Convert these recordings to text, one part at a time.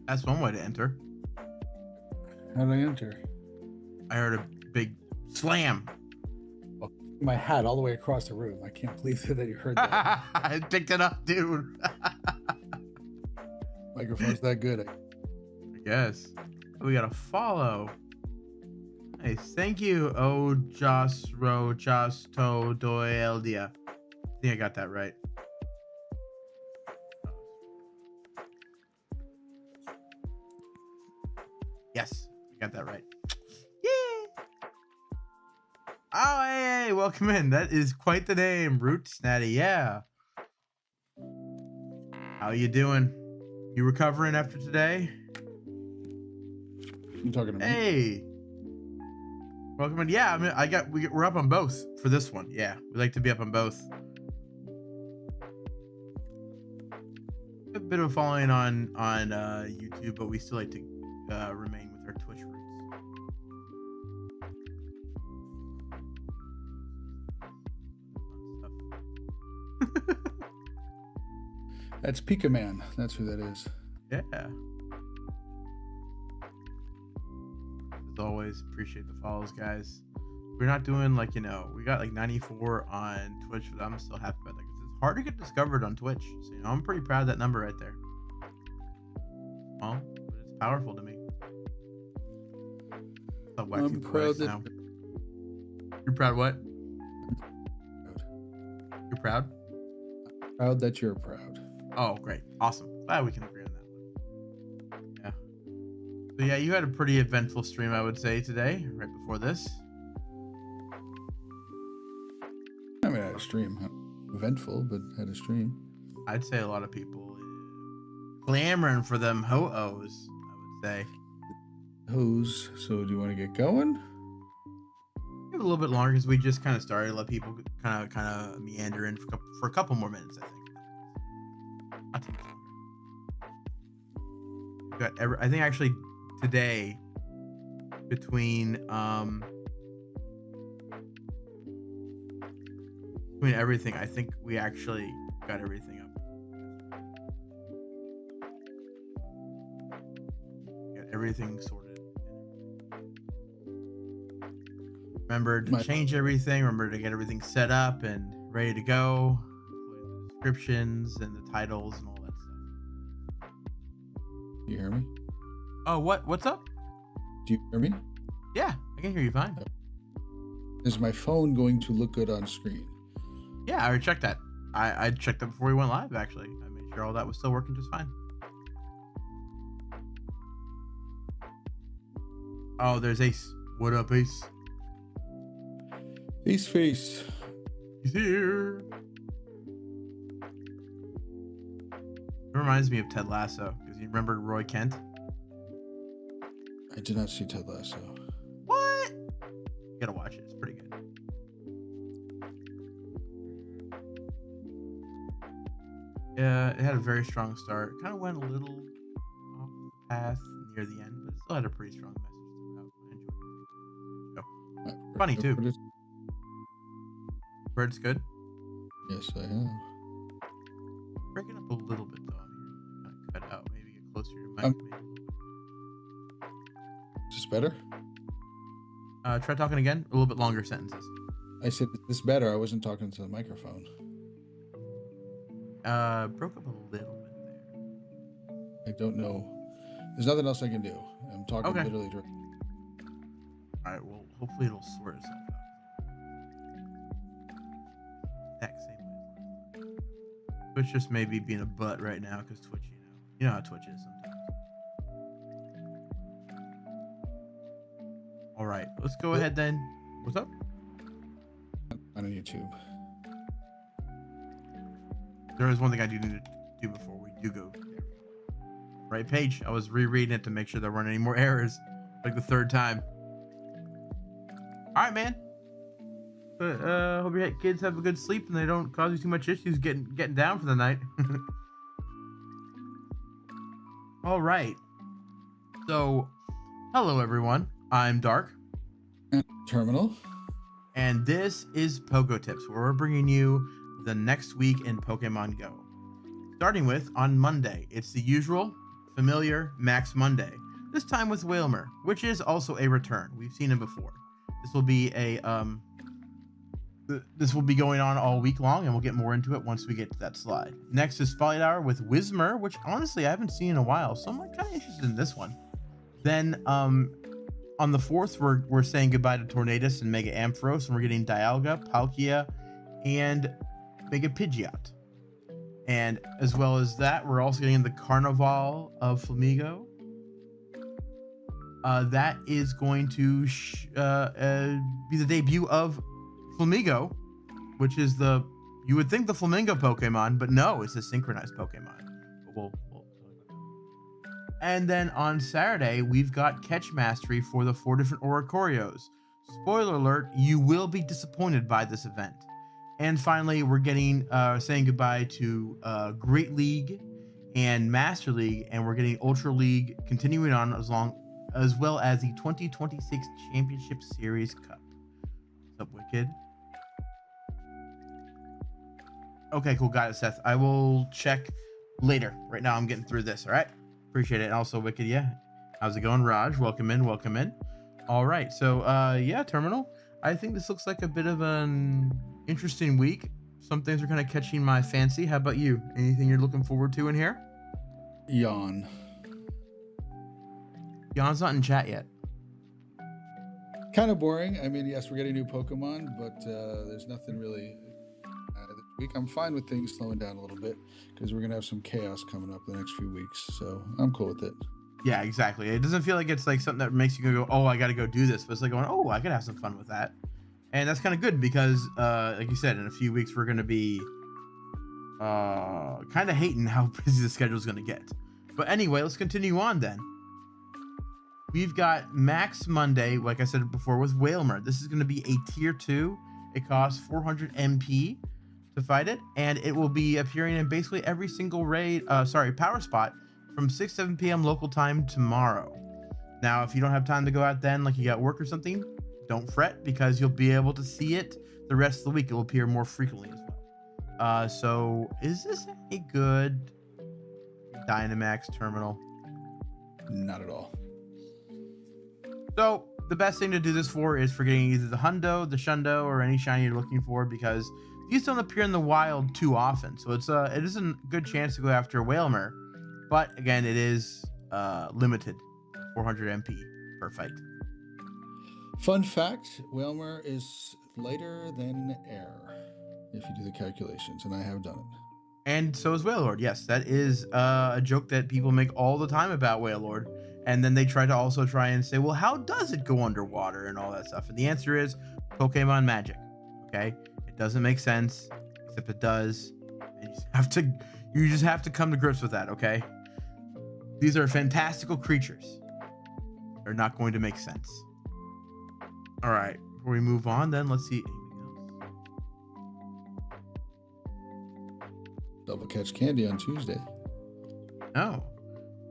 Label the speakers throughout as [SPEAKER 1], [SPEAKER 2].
[SPEAKER 1] That's one way to enter.
[SPEAKER 2] How did I enter?
[SPEAKER 1] I heard a big slam.
[SPEAKER 2] Oh, my hat all the way across the room. I can't believe that you heard that.
[SPEAKER 1] I picked it up, dude.
[SPEAKER 2] Microphone's that good.
[SPEAKER 1] I guess. We got a follow. Nice. Thank you, Ojasro Jasto Doeldia. I think I got that right. Yes, I got that right. Yeah. Oh, hey, welcome in. That is quite the name, Root Snatty. Yeah. How you doing? You recovering after today?
[SPEAKER 2] You talking to me?
[SPEAKER 1] Hey. Welcome in. Yeah, I mean, we're up on both for this one. Yeah, we like to be up on both. A bit of a following on YouTube, but we still like to remain with our Twitch roots.
[SPEAKER 2] That's POKÉMON. That's who that is.
[SPEAKER 1] Yeah. As always, appreciate the follows, guys. We're not doing like, we got like 94 on Twitch, but I'm still happy about that because it's hard to get discovered on Twitch. So, I'm pretty proud of that number right there. Well, but it's powerful to me.
[SPEAKER 2] I'm proud that
[SPEAKER 1] now. You're proud what? You're proud?
[SPEAKER 2] Proud that you're proud.
[SPEAKER 1] Oh, great. Awesome. Glad we can agree on that one. Yeah. So yeah, you had a pretty eventful stream, I would say, today, right before this.
[SPEAKER 2] I mean, I had a stream. Eventful, but had a stream.
[SPEAKER 1] I'd say a lot of people clamoring for them ho-ohs, I would say.
[SPEAKER 2] Hose. So do you want to get going?
[SPEAKER 1] Give it a little bit longer because we just kind of started. Let people kind of meander in for a couple more minutes, I think. Not too much longer. I think actually today between everything, I think we actually got everything up. Got everything sorted. Remember to change everything. Remember to get everything set up and ready to go. The descriptions and the titles and all that stuff.
[SPEAKER 2] You hear me?
[SPEAKER 1] Oh, what's up?
[SPEAKER 2] Do you hear me?
[SPEAKER 1] Yeah, I can hear you fine.
[SPEAKER 2] Is my phone going to look good on screen?
[SPEAKER 1] Yeah, I already checked that. I checked that before we went live, actually. I made sure all that was still working just fine. Oh, there's Ace. What up, Ace?
[SPEAKER 2] Ace face.
[SPEAKER 1] He's here. It reminds me of Ted Lasso, because you remember Roy Kent?
[SPEAKER 2] I did not see Ted Lasso.
[SPEAKER 1] What? You gotta watch it. It's pretty good. Yeah, it had a very strong start. Kind of went a little off the path near the end, but it still had a pretty strong message throughout. I enjoyed it. Funny too. Bird's good?
[SPEAKER 2] Yes, I have.
[SPEAKER 1] Breaking up a little bit though. I'm here to kind of cut out. Maybe get closer to your mic.
[SPEAKER 2] Is this better?
[SPEAKER 1] Try talking again. A little bit longer sentences.
[SPEAKER 2] I said, is this better? I wasn't talking to the microphone.
[SPEAKER 1] Broke up a little bit there.
[SPEAKER 2] I don't know. There's nothing else I can do. I'm talking
[SPEAKER 1] Okay.
[SPEAKER 2] literally directly.
[SPEAKER 1] All right. Well, hopefully it'll sort itself out. Exact same way. Twitch just maybe being a butt right now because Twitch, you know how Twitch is sometimes. All right, let's go ahead then. What's up?
[SPEAKER 2] On YouTube.
[SPEAKER 1] There is one thing I do need to do before we do go there. Right page. I was rereading it to make sure there weren't any more errors, like the third time. All right, man. But hope your kids have a good sleep and they don't cause you too much issues getting down for the night. All right. So, hello everyone. I'm Dark.
[SPEAKER 2] And Terminal.
[SPEAKER 1] And this is PoGoTips, where we're bringing you the next week in Pokemon Go. Starting with on Monday, it's the usual familiar Max Monday, this time with Wailmer, which is also a return. We've seen him before. This will be this will be going on all week long, and we'll get more into it once we get to that slide. Next is Spotlight Hour with Whismur, which honestly I haven't seen in a while, so I'm kind of interested in this one. Then on the 4th, we're saying goodbye to Tornadus and Mega Ampharos, and we're getting Dialga, Palkia, and Mega Pidgeot. And as well as that, we're also getting the Carnival of Flamigo. That is going to be the debut of Flamigo, which is you would think the Flamingo Pokemon, but no, it's a synchronized Pokemon. But and then on Saturday, we've got Catch Mastery for the 4 different Oricorios. Spoiler alert, you will be disappointed by this event. And finally, we're getting saying goodbye to Great League and Master League, and we're getting Ultra League continuing on as well as the 2026 Championship Series Cup. What's up, Wicked? Okay, cool. Got it, Seth. I will check later. Right now, I'm getting through this. All right. Appreciate it. And also, Wicked, yeah. How's it going, Raj? Welcome in. Welcome in. All right. So, yeah, Terminal. I think this looks like a bit of an interesting week. Some things are kind of catching my fancy. How about you? Anything you're looking forward to in here?
[SPEAKER 2] Yawn.
[SPEAKER 1] Yawn's not in chat yet.
[SPEAKER 2] Kind of boring. I mean, yes, we're getting new Pokemon, but there's nothing really this week. I'm fine with things slowing down a little bit because we're going to have some chaos coming up the next few weeks. So I'm cool with it.
[SPEAKER 1] Yeah, exactly. It doesn't feel like it's like something that makes you go, oh, I got to go do this. But it's like going, oh, I could have some fun with that. And that's kind of good because, like you said, in a few weeks, we're going to be kind of hating how busy the schedule is going to get. But anyway, let's continue on then. We've got Max Monday, like I said before, with Wailmer. This is going to be a tier 2. It costs 400 MP to fight it, and it will be appearing in basically every single power spot from 6-7 p.m. local time tomorrow. Now, if you don't have time to go out then, like you got work or something, don't fret because you'll be able to see it the rest of the week. It will appear more frequently as well. So, is this a good Dynamax terminal?
[SPEAKER 2] Not at all.
[SPEAKER 1] So the best thing to do this for is for getting either the hundo, the shundo, or any shiny you're looking for, because these don't appear in the wild too often. So it is a good chance to go after a Wailmer, but again, it is limited, 400 MP per fight.
[SPEAKER 2] Fun fact: Wailmer is lighter than air if you do the calculations, and I have done it.
[SPEAKER 1] And so is Wailord. Yes, that is a joke that people make all the time about Wailord. And then they try and say, well, how does it go underwater and all that stuff? And the answer is Pokemon magic. Okay, it doesn't make sense, except it does. And you just have to come to grips with that. Okay, these are fantastical creatures. They're not going to make sense. All right, before we move on, then let's see anything else.
[SPEAKER 2] Double catch candy on Tuesday.
[SPEAKER 1] Oh.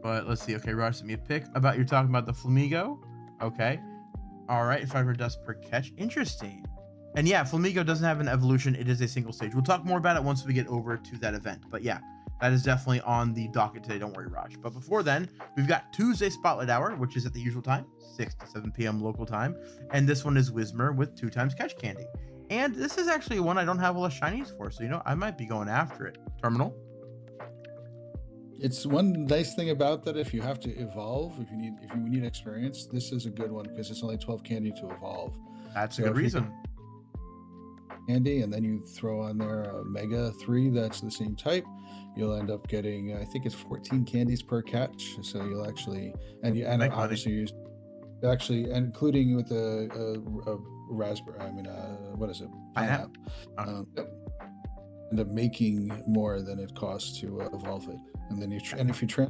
[SPEAKER 1] But let's see. Okay, Raj sent me a pic about you're talking about the Flamigo. Okay. All right. 500 dust per catch. Interesting. And yeah, Flamigo doesn't have an evolution. It is a single stage. We'll talk more about it once we get over to that event. But yeah, that is definitely on the docket today. Don't worry, Raj. But before then, we've got Tuesday Spotlight Hour, which is at the usual time, 6 to 7 p.m. local time. And this one is Whismur with 2 times catch candy. And this is actually one I don't have a lot of shinies for. So, I might be going after it. Terminal.
[SPEAKER 2] It's one nice thing about that. If you have to evolve, if you need experience, this is a good one because it's only 12 candy to evolve.
[SPEAKER 1] That's a good reason.
[SPEAKER 2] Candy, and then you throw on there a Mega 3 that's the same type. You'll end up getting, I think it's 14 candies per catch. So you'll actually, and obviously use, actually, and including with a raspberry. I mean, what is it? Pineapple. End up making more than it costs to evolve it. And then if you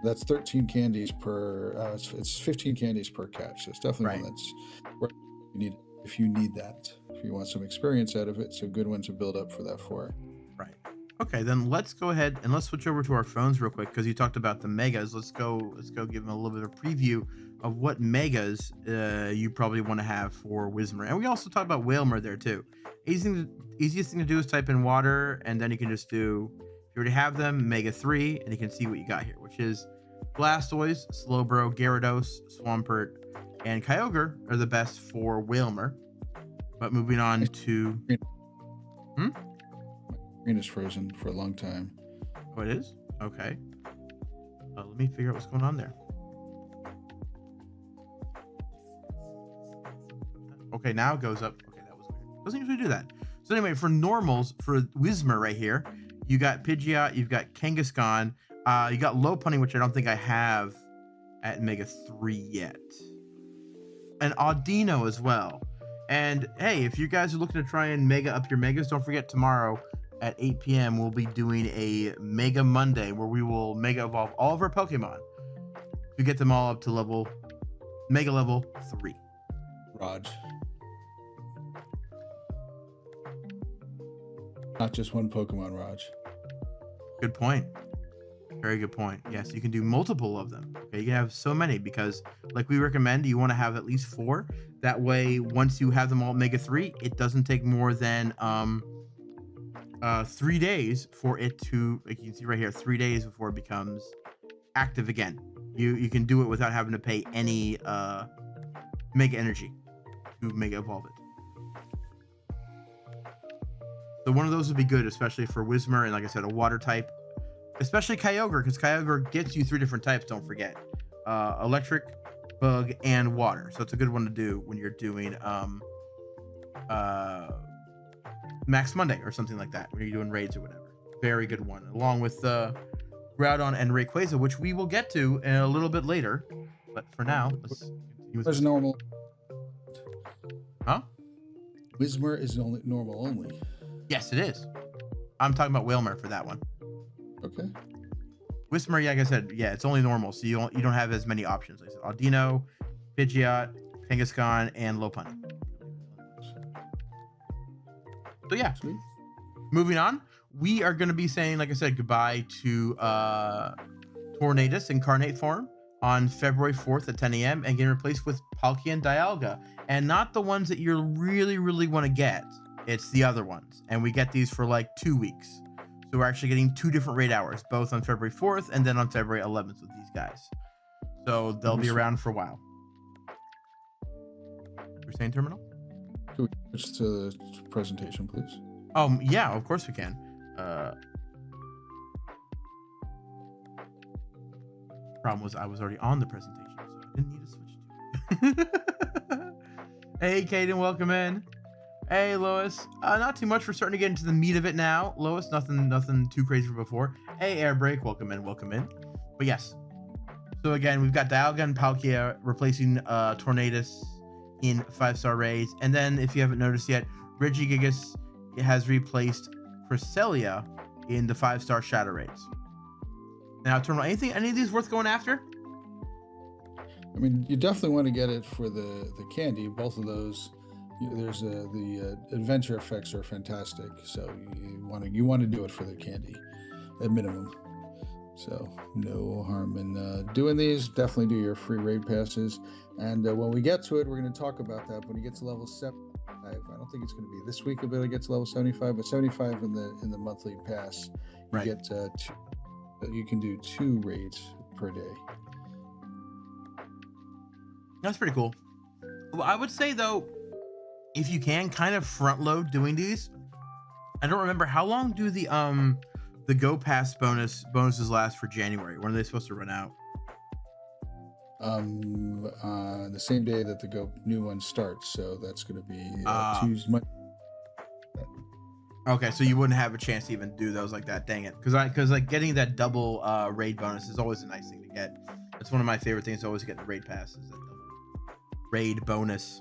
[SPEAKER 2] that's 13 candies per. It's 15 candies per catch. So it's definitely one that's where you need if you need that. If you want some experience out of it, it's a good one to build up for that for.
[SPEAKER 1] Right. Okay, then let's go ahead and let's switch over to our phones real quick because you talked about the megas. Let's go give them a little bit of preview of what megas you probably want to have for Whismur. And we also talked about Wailmer there too. Easiest thing to do is type in water, and then you can just do, if you already have them, Mega 3, and you can see what you got here, which is Blastoise, Slowbro, Gyarados, Swampert, and Kyogre are the best for Wailmer. But moving on to...
[SPEAKER 2] Green is frozen for a long time.
[SPEAKER 1] Oh, it is? Okay. Let me figure out what's going on there. Okay, now it goes up. Okay, that was weird. Doesn't usually do that. So anyway, for normals, for Wailmer right here, you got Pidgeot, you've got Kangaskhan, you got Lopunny, which I don't think I have at Mega 3 yet. And Audino as well. And hey, if you guys are looking to try and mega up your megas, don't forget tomorrow at 8 p.m. we'll be doing a Mega Monday where we will mega evolve all of our Pokemon to get them all up to Mega level 3.
[SPEAKER 2] Raj. Not just one Pokemon, Raj.
[SPEAKER 1] Good point. Very good point. Yes, you can do multiple of them. Okay, you can have so many because, like we recommend, you want to have at least 4. That way, once you have them all at Mega 3, it doesn't take more than 3 days for it to, like you can see right here, 3 days before it becomes active again. You can do it without having to pay any Mega Energy to Mega Evolve it. So one of those would be good, especially for Wailmer and, like I said, a water type. Especially Kyogre, because Kyogre gets you 3 different types, don't forget. Electric, bug, and water. So it's a good one to do when you're doing Max Monday or something like that, when you're doing raids or whatever. Very good one. Along with Groudon and Rayquaza, which we will get to a little bit later. But for now, let's continue with
[SPEAKER 2] There's normal.
[SPEAKER 1] Huh?
[SPEAKER 2] Wailmer is only normal only.
[SPEAKER 1] Yes, it is. I'm talking about Wailmer for that one.
[SPEAKER 2] Okay.
[SPEAKER 1] Wailmer, like I said, yeah, it's only normal, so you don't have as many options. Like I said, Audino, Pidgeot, Kangaskhan, and Lopunny. So yeah,
[SPEAKER 2] Sweet.
[SPEAKER 1] Moving on, we are going to be saying, like I said, goodbye to Tornadus Incarnate form on February 4th at 10 a.m. and getting replaced with Palkia and Dialga, and not the ones that you really want to get. It's the other ones, and we get these for like 2 weeks. So we're actually getting 2 different raid hours, both on February 4th and then on February 11th with these guys. So they'll be around for a while. You're saying terminal?
[SPEAKER 2] Can we switch to the presentation, please?
[SPEAKER 1] Yeah, of course we can. Problem was I was already on the presentation, so I didn't need to switch to it. Hey, Kaden, welcome in. Hey, Lois. Not too much. We're starting to get into the meat of it now. Lois, nothing too crazy from before. Hey, Airbreak, welcome in. But yes. So again, we've got Dialga and Palkia replacing Tornadus in 5-star raids. And then, if you haven't noticed yet, Regigigas has replaced Cresselia in the 5-star Shadow raids. Now, Terminal, any of these worth going after?
[SPEAKER 2] I mean, you definitely want to get it for the candy. Both of those. There's the adventure effects are fantastic, so you want to do it for the candy at minimum. So no harm in doing these. Definitely do your free raid passes, and when we get to it, we're going to talk about that. When you get to level 75, I don't think it's going to be this week. We'll get to level 75, but 75 in the monthly pass, you get you can do 2 raids per day.
[SPEAKER 1] That's pretty cool. Well, I would say though, if you can kind of front load doing these. I don't remember how long do the Go Pass bonuses last for January. When are they supposed to run out?
[SPEAKER 2] The same day that the new one starts, so that's going to be Tuesday.
[SPEAKER 1] Okay, so you wouldn't have a chance to even do those like that. Dang it, because like getting that double raid bonus is always a nice thing to get. It's one of my favorite things to always get the raid passes. That double raid bonus.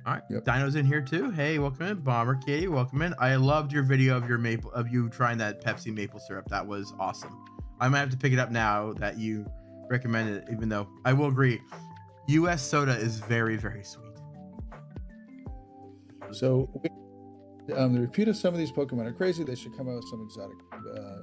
[SPEAKER 1] All right, Dino's in here too. Hey, welcome in. Bomber Kitty, welcome in. I loved your video of you trying that Pepsi maple syrup. That was awesome. I might have to pick it up now that you recommended it, even though I will agree, U.S. soda is very sweet.
[SPEAKER 2] So the repeat of some of these Pokemon are crazy. They should come out with some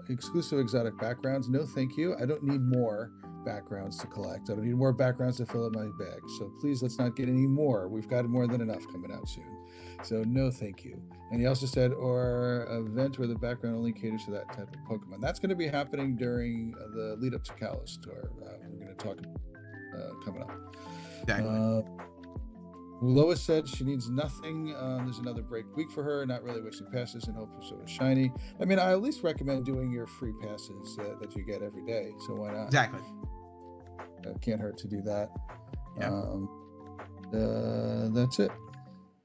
[SPEAKER 2] exclusive exotic backgrounds. No, thank you. I don't need more backgrounds to collect. I don't need more backgrounds to fill up my bag. So please, let's not get any more. We've got more than enough coming out soon. So no, thank you. And he also said, or an event where the background only caters to that type of Pokemon. That's going to be happening during the lead up to Kalos Tour. We're going to talk coming up.
[SPEAKER 1] Exactly.
[SPEAKER 2] Lois said she needs nothing. There's another break week for her. Not really wasting passes in hope of sort of shiny. I mean, I at least recommend doing your free passes that you get every day. So why not?
[SPEAKER 1] Exactly.
[SPEAKER 2] Can't hurt to do that.
[SPEAKER 1] Yeah.
[SPEAKER 2] That's it.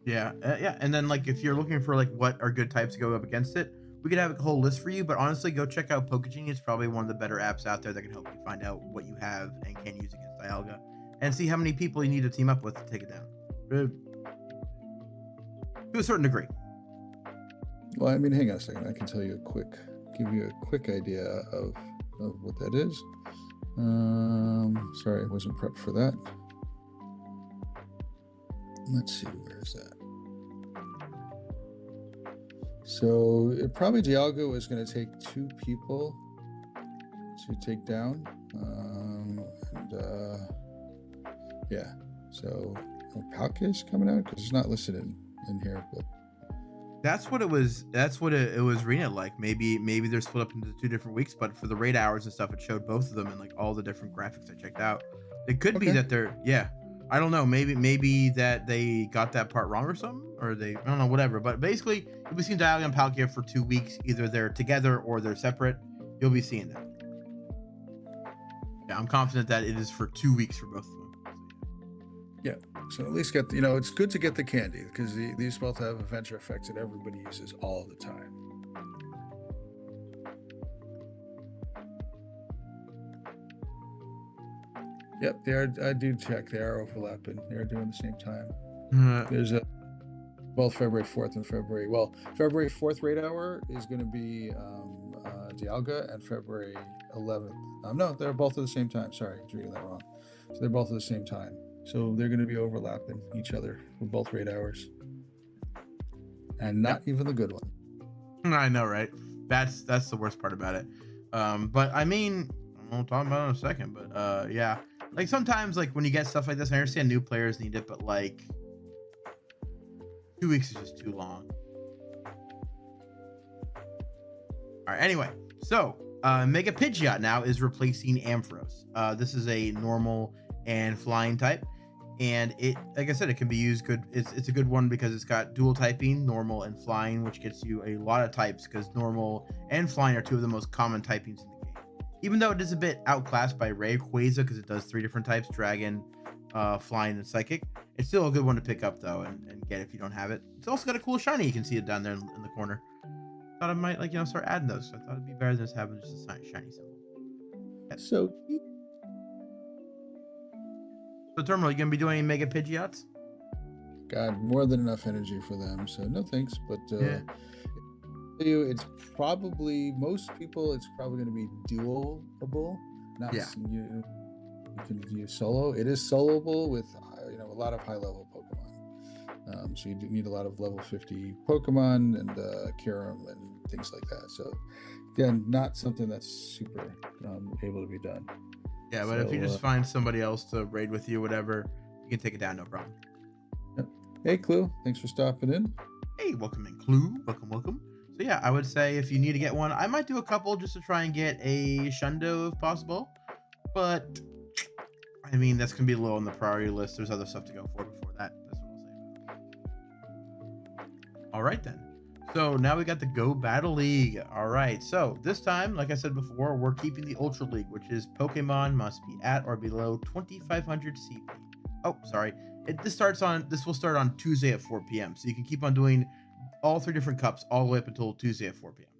[SPEAKER 1] Yeah, and then like if you're looking for like what are good types to go up against it, we could have a whole list for you. But honestly, go check out PokeGenie. It's probably one of the better apps out there that can help you find out what you have and can use against Dialga, and see how many people you need to team up with to take it down. To a certain degree.
[SPEAKER 2] Well, I mean, hang on a second. I can give you a quick idea of what that is. Sorry, I wasn't prepped for that. Let's see, where is that? So probably Dialga is going to take 2 people to take down. Yeah, so Palkia is coming out because it's not listed in here, but
[SPEAKER 1] that's what it was. That's what it was reading it like. Maybe they're split up into 2 different weeks, but for the raid hours and stuff, it showed both of them and like all the different graphics I checked out. It could be that they're I don't know. Maybe that they got that part wrong or something, or I don't know, whatever. But basically, you'll be seeing Dialga and Palkia for 2 weeks. Either they're together or they're separate. You'll be seeing them. Yeah, I'm confident that it is for 2 weeks for both of them.
[SPEAKER 2] Yeah, so at least get it's good to get the candy because these both have adventure effects that everybody uses all the time. Yep, they are. I do check. They are overlapping. They are doing the same time. There's both February 4th and February 4th raid hour is going to be Dialga, and February 11th. No, they're both at the same time. Sorry, I was reading that wrong. So they're both at the same time. So they're going to be overlapping each other for both raid hours, and not even the good one.
[SPEAKER 1] I know, right? That's the worst part about it. But I mean, I'll talk about it in a second. But yeah, like sometimes like when you get stuff like this, I understand new players need it, but like 2 weeks is just too long. All right. Anyway, so Mega Pidgeot now is replacing Ampharos. This is a normal and flying type, and it, like I said, it can be used good. It's a good one because it's got dual typing, normal and flying, which gets you a lot of types because normal and flying are 2 of the most common typings in the game. Even though it is a bit outclassed by Rayquaza because it does 3 different types: dragon, flying, and psychic. It's still a good one to pick up though and get if you don't have it. It's also got a cool shiny. You can see it down there in the corner. Thought I might start adding those. So I thought it'd be better than just having just a shiny symbol.
[SPEAKER 2] So
[SPEAKER 1] Terminal, you gonna be doing any Mega Pidgeots?
[SPEAKER 2] God, more than enough energy for them. So no thanks. But it's probably most people. It's probably going to be dualable. Not you can use solo. It is soloable with a lot of high level Pokemon. So you do need a lot of level 50 Pokemon and Kyurem and things like that. So again, not something that's super able to be done.
[SPEAKER 1] Yeah, but if you just find somebody else to raid with you, whatever, you can take it down, no problem.
[SPEAKER 2] Yep. Hey, Clue, thanks for stopping in.
[SPEAKER 1] Hey, welcome in, Clue. Welcome. So yeah, I would say if you need to get one, I might do a couple just to try and get a Hundo if possible. But I mean, that's gonna be low on the priority list. There's other stuff to go for before that. That's what I'll say. All right then. So now we got the Go Battle League. All right. So this time, like I said before, we're keeping the Ultra League, which is Pokemon must be at or below 2,500 CP. Oh, sorry. This will start on Tuesday at 4 p.m. So you can keep on doing all 3 different cups all the way up until Tuesday at 4 p.m.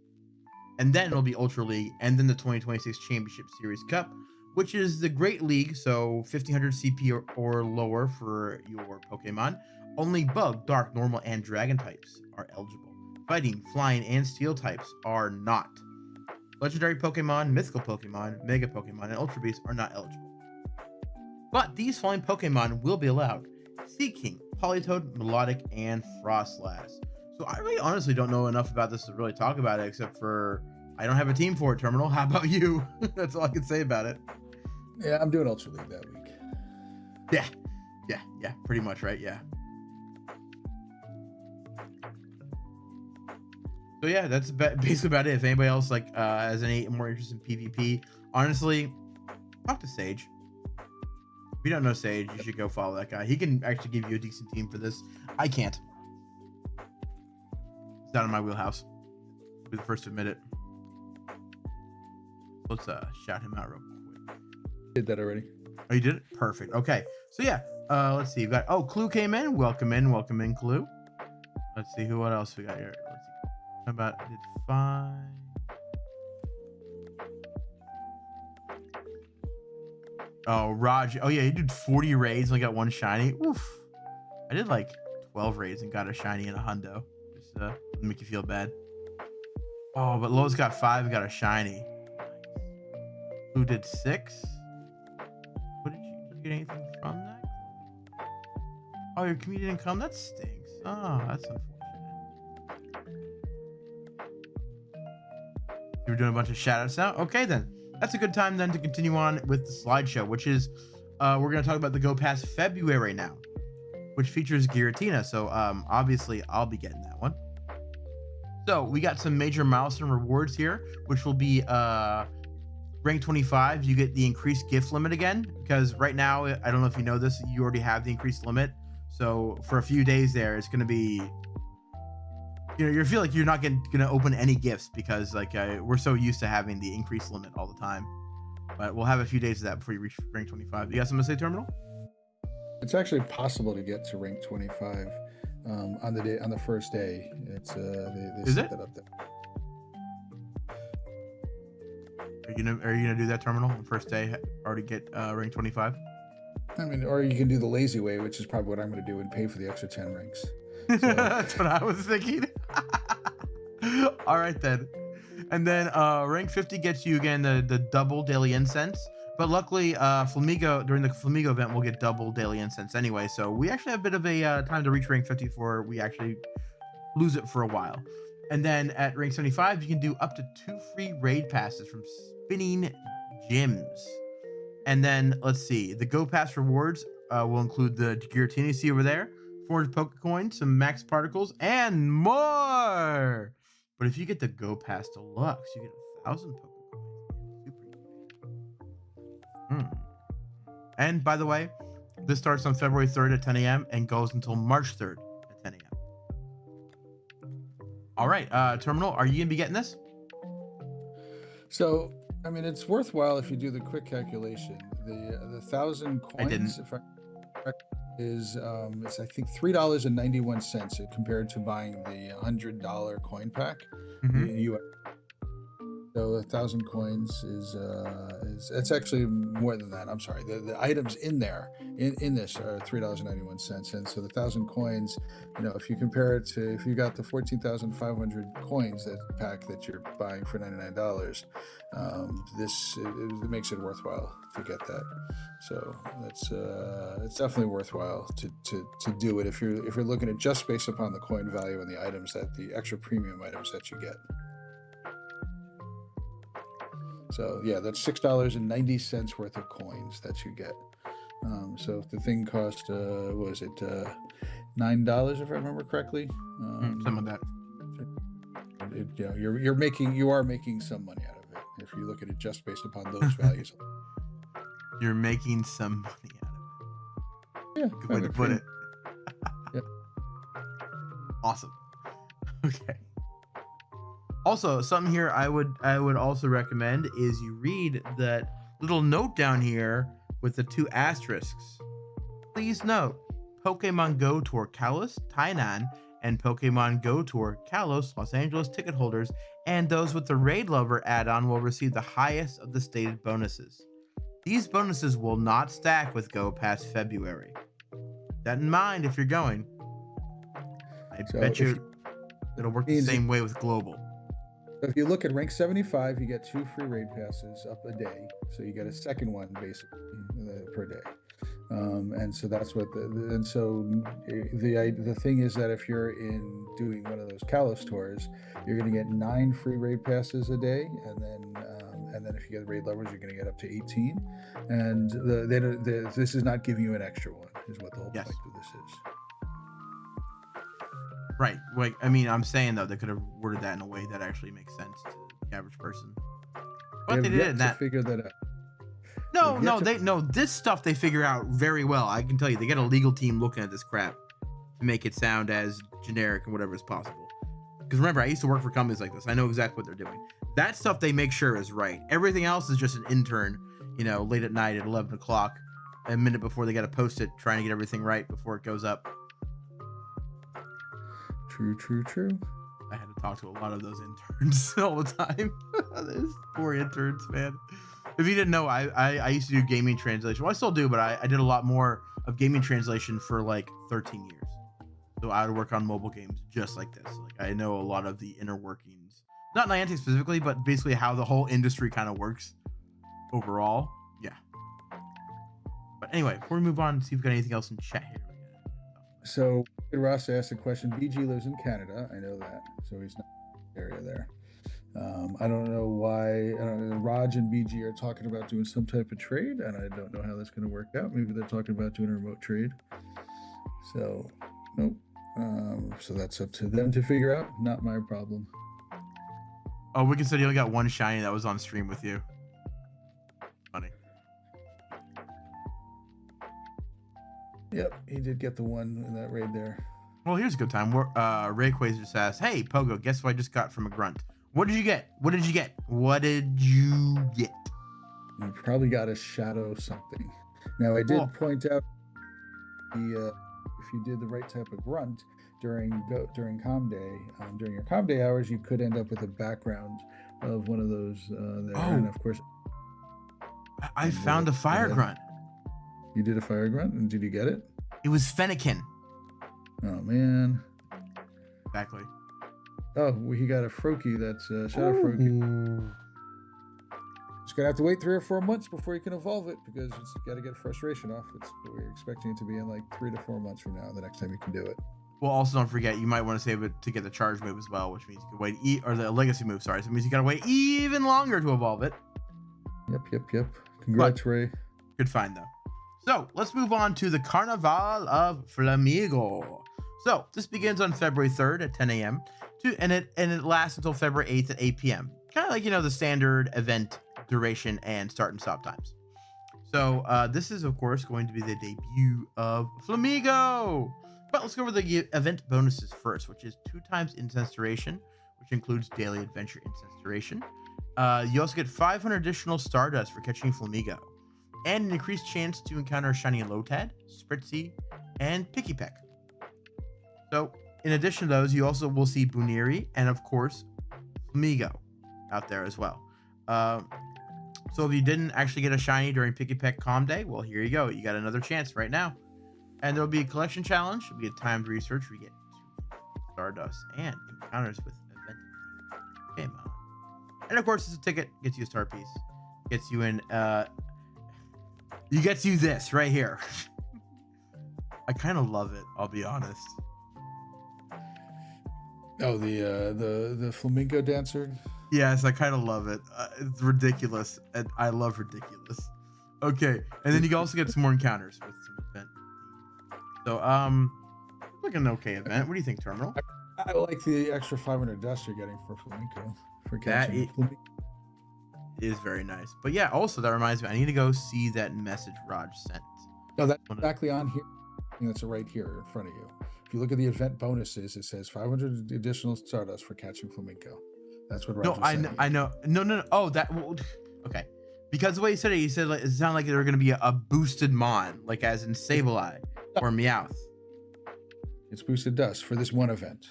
[SPEAKER 1] And then it'll be Ultra League, and then the 2026 Championship Series Cup, which is the Great League. So 1,500 CP or lower for your Pokemon. Only Bug, Dark, Normal, and Dragon types are eligible. Fighting, Flying, and Steel types are not. Legendary Pokemon, Mythical Pokemon, Mega Pokemon, and Ultra Beasts are not eligible. But these following Pokemon will be allowed: Seaking, Politoed, Melodic, and Frostlass. So I really honestly don't know enough about this to really talk about it, except for I don't have a team for it, Terminal. How about you? That's all I can say about it.
[SPEAKER 2] Yeah, I'm doing Ultra League that week.
[SPEAKER 1] Yeah, pretty much, right? Yeah. So yeah, that's basically about it. If anybody else like has any more interest in PvP, honestly, talk to Sage. If you don't know Sage, you should go follow that guy. He can actually give you a decent team for this. I can't. It's not in my wheelhouse. I'll be the first to admit it. Let's shout him out real quick.
[SPEAKER 2] Did that already.
[SPEAKER 1] Oh, you did it? Perfect. Okay. So yeah, let's see. You got Clue came in. Welcome in, Clue. Let's see what else we got here. Let's see. How about did fine. Oh, Raj. Oh yeah, he did 40 raids and only got one shiny. Oof. I did like 12 raids and got a shiny and a hundo. Just make you feel bad. Oh, but Lowe's got 5 and got a shiny. Who did 6? What did you get anything from that? Oh, your community didn't come? That stinks. Oh, that's unfortunate. You were doing a bunch of shout outs now? Okay, then. That's a good time then to continue on with the slideshow, which is we're going to talk about the Go Pass February now, which features Giratina. So obviously I'll be getting that one. So we got some major milestone rewards here, which will be rank 25. You get the increased gift limit again, because right now, I don't know if you know this, you already have the increased limit. So for a few days there, it's going to be, you feel like you're not going to open any gifts because like we're so used to having the increased limit all the time. But we'll have a few days of that before you reach rank 25. You got something to say, Terminal?
[SPEAKER 2] It's actually possible to get to rank 25 on the first day. It's they set that up there.
[SPEAKER 1] Are you gonna do that, Terminal? First day, already get rank 25?
[SPEAKER 2] I mean, or you can do the lazy way, which is probably what I'm going to do and pay for the extra 10 ranks. So.
[SPEAKER 1] That's what I was thinking. All right then. And then rank 50 gets you again the double daily incense. But luckily, Flamigo during the Flamigo event will get double daily incense anyway. So we actually have a bit of a time to reach rank 50 before we actually lose it for a while. And then at rank 75, you can do up to 2 free raid passes from spinning gyms. And then let's see, the Go Pass rewards will include the Giratina you see over there, 400 Pokecoins, some max particles, and more. But if you get the Go Pass Deluxe, you get 1,000 Pokecoins. Super. And by the way, this starts on February 3rd at 10 a.m. and goes until March 3rd at 10 a.m. All right, Terminal, are you gonna be getting this?
[SPEAKER 2] So, I mean, it's worthwhile if you do the quick calculation. The 1,000 coins, if I is it's I think $3.91 compared to buying the $100 coin pack. So 1,000 coins is it's actually more than that. I'm sorry. The items in there in this are $3.91, and so the 1,000 coins, if you compare it to if you got the 14,500 coins that pack that you're buying for $99, it makes it worthwhile to get that. So that's it's definitely worthwhile to do it if you're looking at just based upon the coin value and the items the extra premium items that you get. So yeah, that's $6.90 worth of coins that you get. So if the thing cost, was it $9 if I remember correctly?
[SPEAKER 1] Some of that.
[SPEAKER 2] You are making some money out of it if you look at it just based upon those values.
[SPEAKER 1] You're making some money out of it.
[SPEAKER 2] Yeah,
[SPEAKER 1] good way to put it.
[SPEAKER 2] Yep.
[SPEAKER 1] Awesome. Okay. Also, something here I would also recommend is you read that little note down here with the 2 asterisks. Please note, Pokemon Go Tour Kalos, Tainan, and Pokemon Go Tour Kalos, Los Angeles ticket holders, and those with the Raid Lover add-on will receive the highest of the stated bonuses. These bonuses will not stack with Go Pass February. Keep that in mind if you're going. I bet you it'll work the same way with Global.
[SPEAKER 2] If you look at rank 75, you get 2 free raid passes up a day. So you get a second one basically per day. And so that's what the thing is that if you're doing one of those Kalos tours, you're going to get 9 free raid passes a day, and then if you get raid lovers, you're going to get up to 18. And this is not giving you an extra one, is what the whole point of this is.
[SPEAKER 1] Right. Like, I mean, I'm saying though, they could have worded that in a way that actually makes sense to the average person. But they did it in that.
[SPEAKER 2] Figure that out.
[SPEAKER 1] No, this stuff they figure out very well. I can tell you, they get a legal team looking at this crap to make it sound as generic and whatever is possible. Because remember, I used to work for companies like this. I know exactly what they're doing. That stuff they make sure is right. Everything else is just an intern, late at night at 11 o'clock, a minute before they got to post it, trying to get everything right before it goes up.
[SPEAKER 2] True.
[SPEAKER 1] I had to talk to a lot of those interns all the time. Those poor interns, man. If you didn't know, I used to do gaming translation. Well, I still do, but I did a lot more of gaming translation for like 13 years. So I would work on mobile games just like this. Like, I know a lot of the inner workings, not Niantic specifically, but basically how the whole industry kind of works overall. Yeah. But anyway, before we move on, see if we've got anything else in chat here.
[SPEAKER 2] So Ross asked a question. BG lives in Canada. I know that. So he's not in the area there. I don't know why Raj and BG are talking about doing some type of trade, and I don't know how that's going to work out. Maybe they're talking about doing a remote trade. So, nope. So that's up to them to figure out. Not my problem.
[SPEAKER 1] Oh, Wicked said he only got one shiny that was on stream with you. Funny.
[SPEAKER 2] Yep, he did get the one in that raid there.
[SPEAKER 1] Well, here's a good time. Rayquazer just asked, "Hey, Pogo, guess what I just got from a grunt? What did you get? What did you get? What did you get?"
[SPEAKER 2] You probably got a shadow something. Now, I did point out if you did the right type of grunt during Com Day, during your Com Day hours, you could end up with a background of one of those there.
[SPEAKER 1] Oh.
[SPEAKER 2] And of course,
[SPEAKER 1] I found a fire grunt.
[SPEAKER 2] You did a fire grunt, and did you get it?
[SPEAKER 1] It was Fennekin.
[SPEAKER 2] Oh man.
[SPEAKER 1] Exactly.
[SPEAKER 2] Oh, well, he got a Froakie. That's Shadow Froakie. Just gonna have to wait 3 or 4 months before you can evolve it, because it's got to get frustration off. We're expecting it to be in like 3 to 4 months from now. The next time you can do it.
[SPEAKER 1] Well, also don't forget, you might want to save it to get the charge move as well, which means you can wait, or the legacy move. Sorry, so it means you gotta wait even longer to evolve it.
[SPEAKER 2] Yep. Congrats, Ray.
[SPEAKER 1] Good find though. So let's move on to the Carnival of Flamigo. So this begins on February 3rd at 10 a.m. and it lasts until February 8th at 8 p.m. Kind of like, the standard event duration and start and stop times. So this is, of course, going to be the debut of Flamigo. But let's go over the event bonuses first, which is 2 times incense duration, which includes daily adventure incense duration. You also get 500 additional Stardust for catching Flamigo, and an increased chance to encounter Shiny Lotad, Spritzee, and Pikipek. So, in addition to those, you also will see Buniri and, of course, Flamigo out there as well. So if you didn't actually get a shiny during Pikipek Com Day, well, here you go. You got another chance right now. And there'll be a collection challenge. There'll be a timed research where you get 2 Stardust and encounters with event POKÉMON. And of course, it's a ticket. Gets you a star piece. Gets you in. Gets you this right here. I kind of love it. I'll be honest.
[SPEAKER 2] Oh, the Flamingo dancer.
[SPEAKER 1] Yes, I kind of love it. It's ridiculous, and I love ridiculous. Okay, and then you can also get some more encounters with some event. So, like an okay event. What do you think, Terminal?
[SPEAKER 2] I like the extra 500 dust you're getting for Flamingo. For catching Flamingo.
[SPEAKER 1] Is very nice. But yeah, also that reminds me, I need to go see that message Raj sent.
[SPEAKER 2] No, that's exactly on here. That's right here in front of you. If you look at the event bonuses, it says 500 additional Stardust for catching Flamigo. That's what Raj was saying.
[SPEAKER 1] I know. No. Oh, that. Okay. Because the way he said like, it sounded like there were going to be a boosted Mon, like as in Sableye or Meowth.
[SPEAKER 2] It's boosted dust for this one event.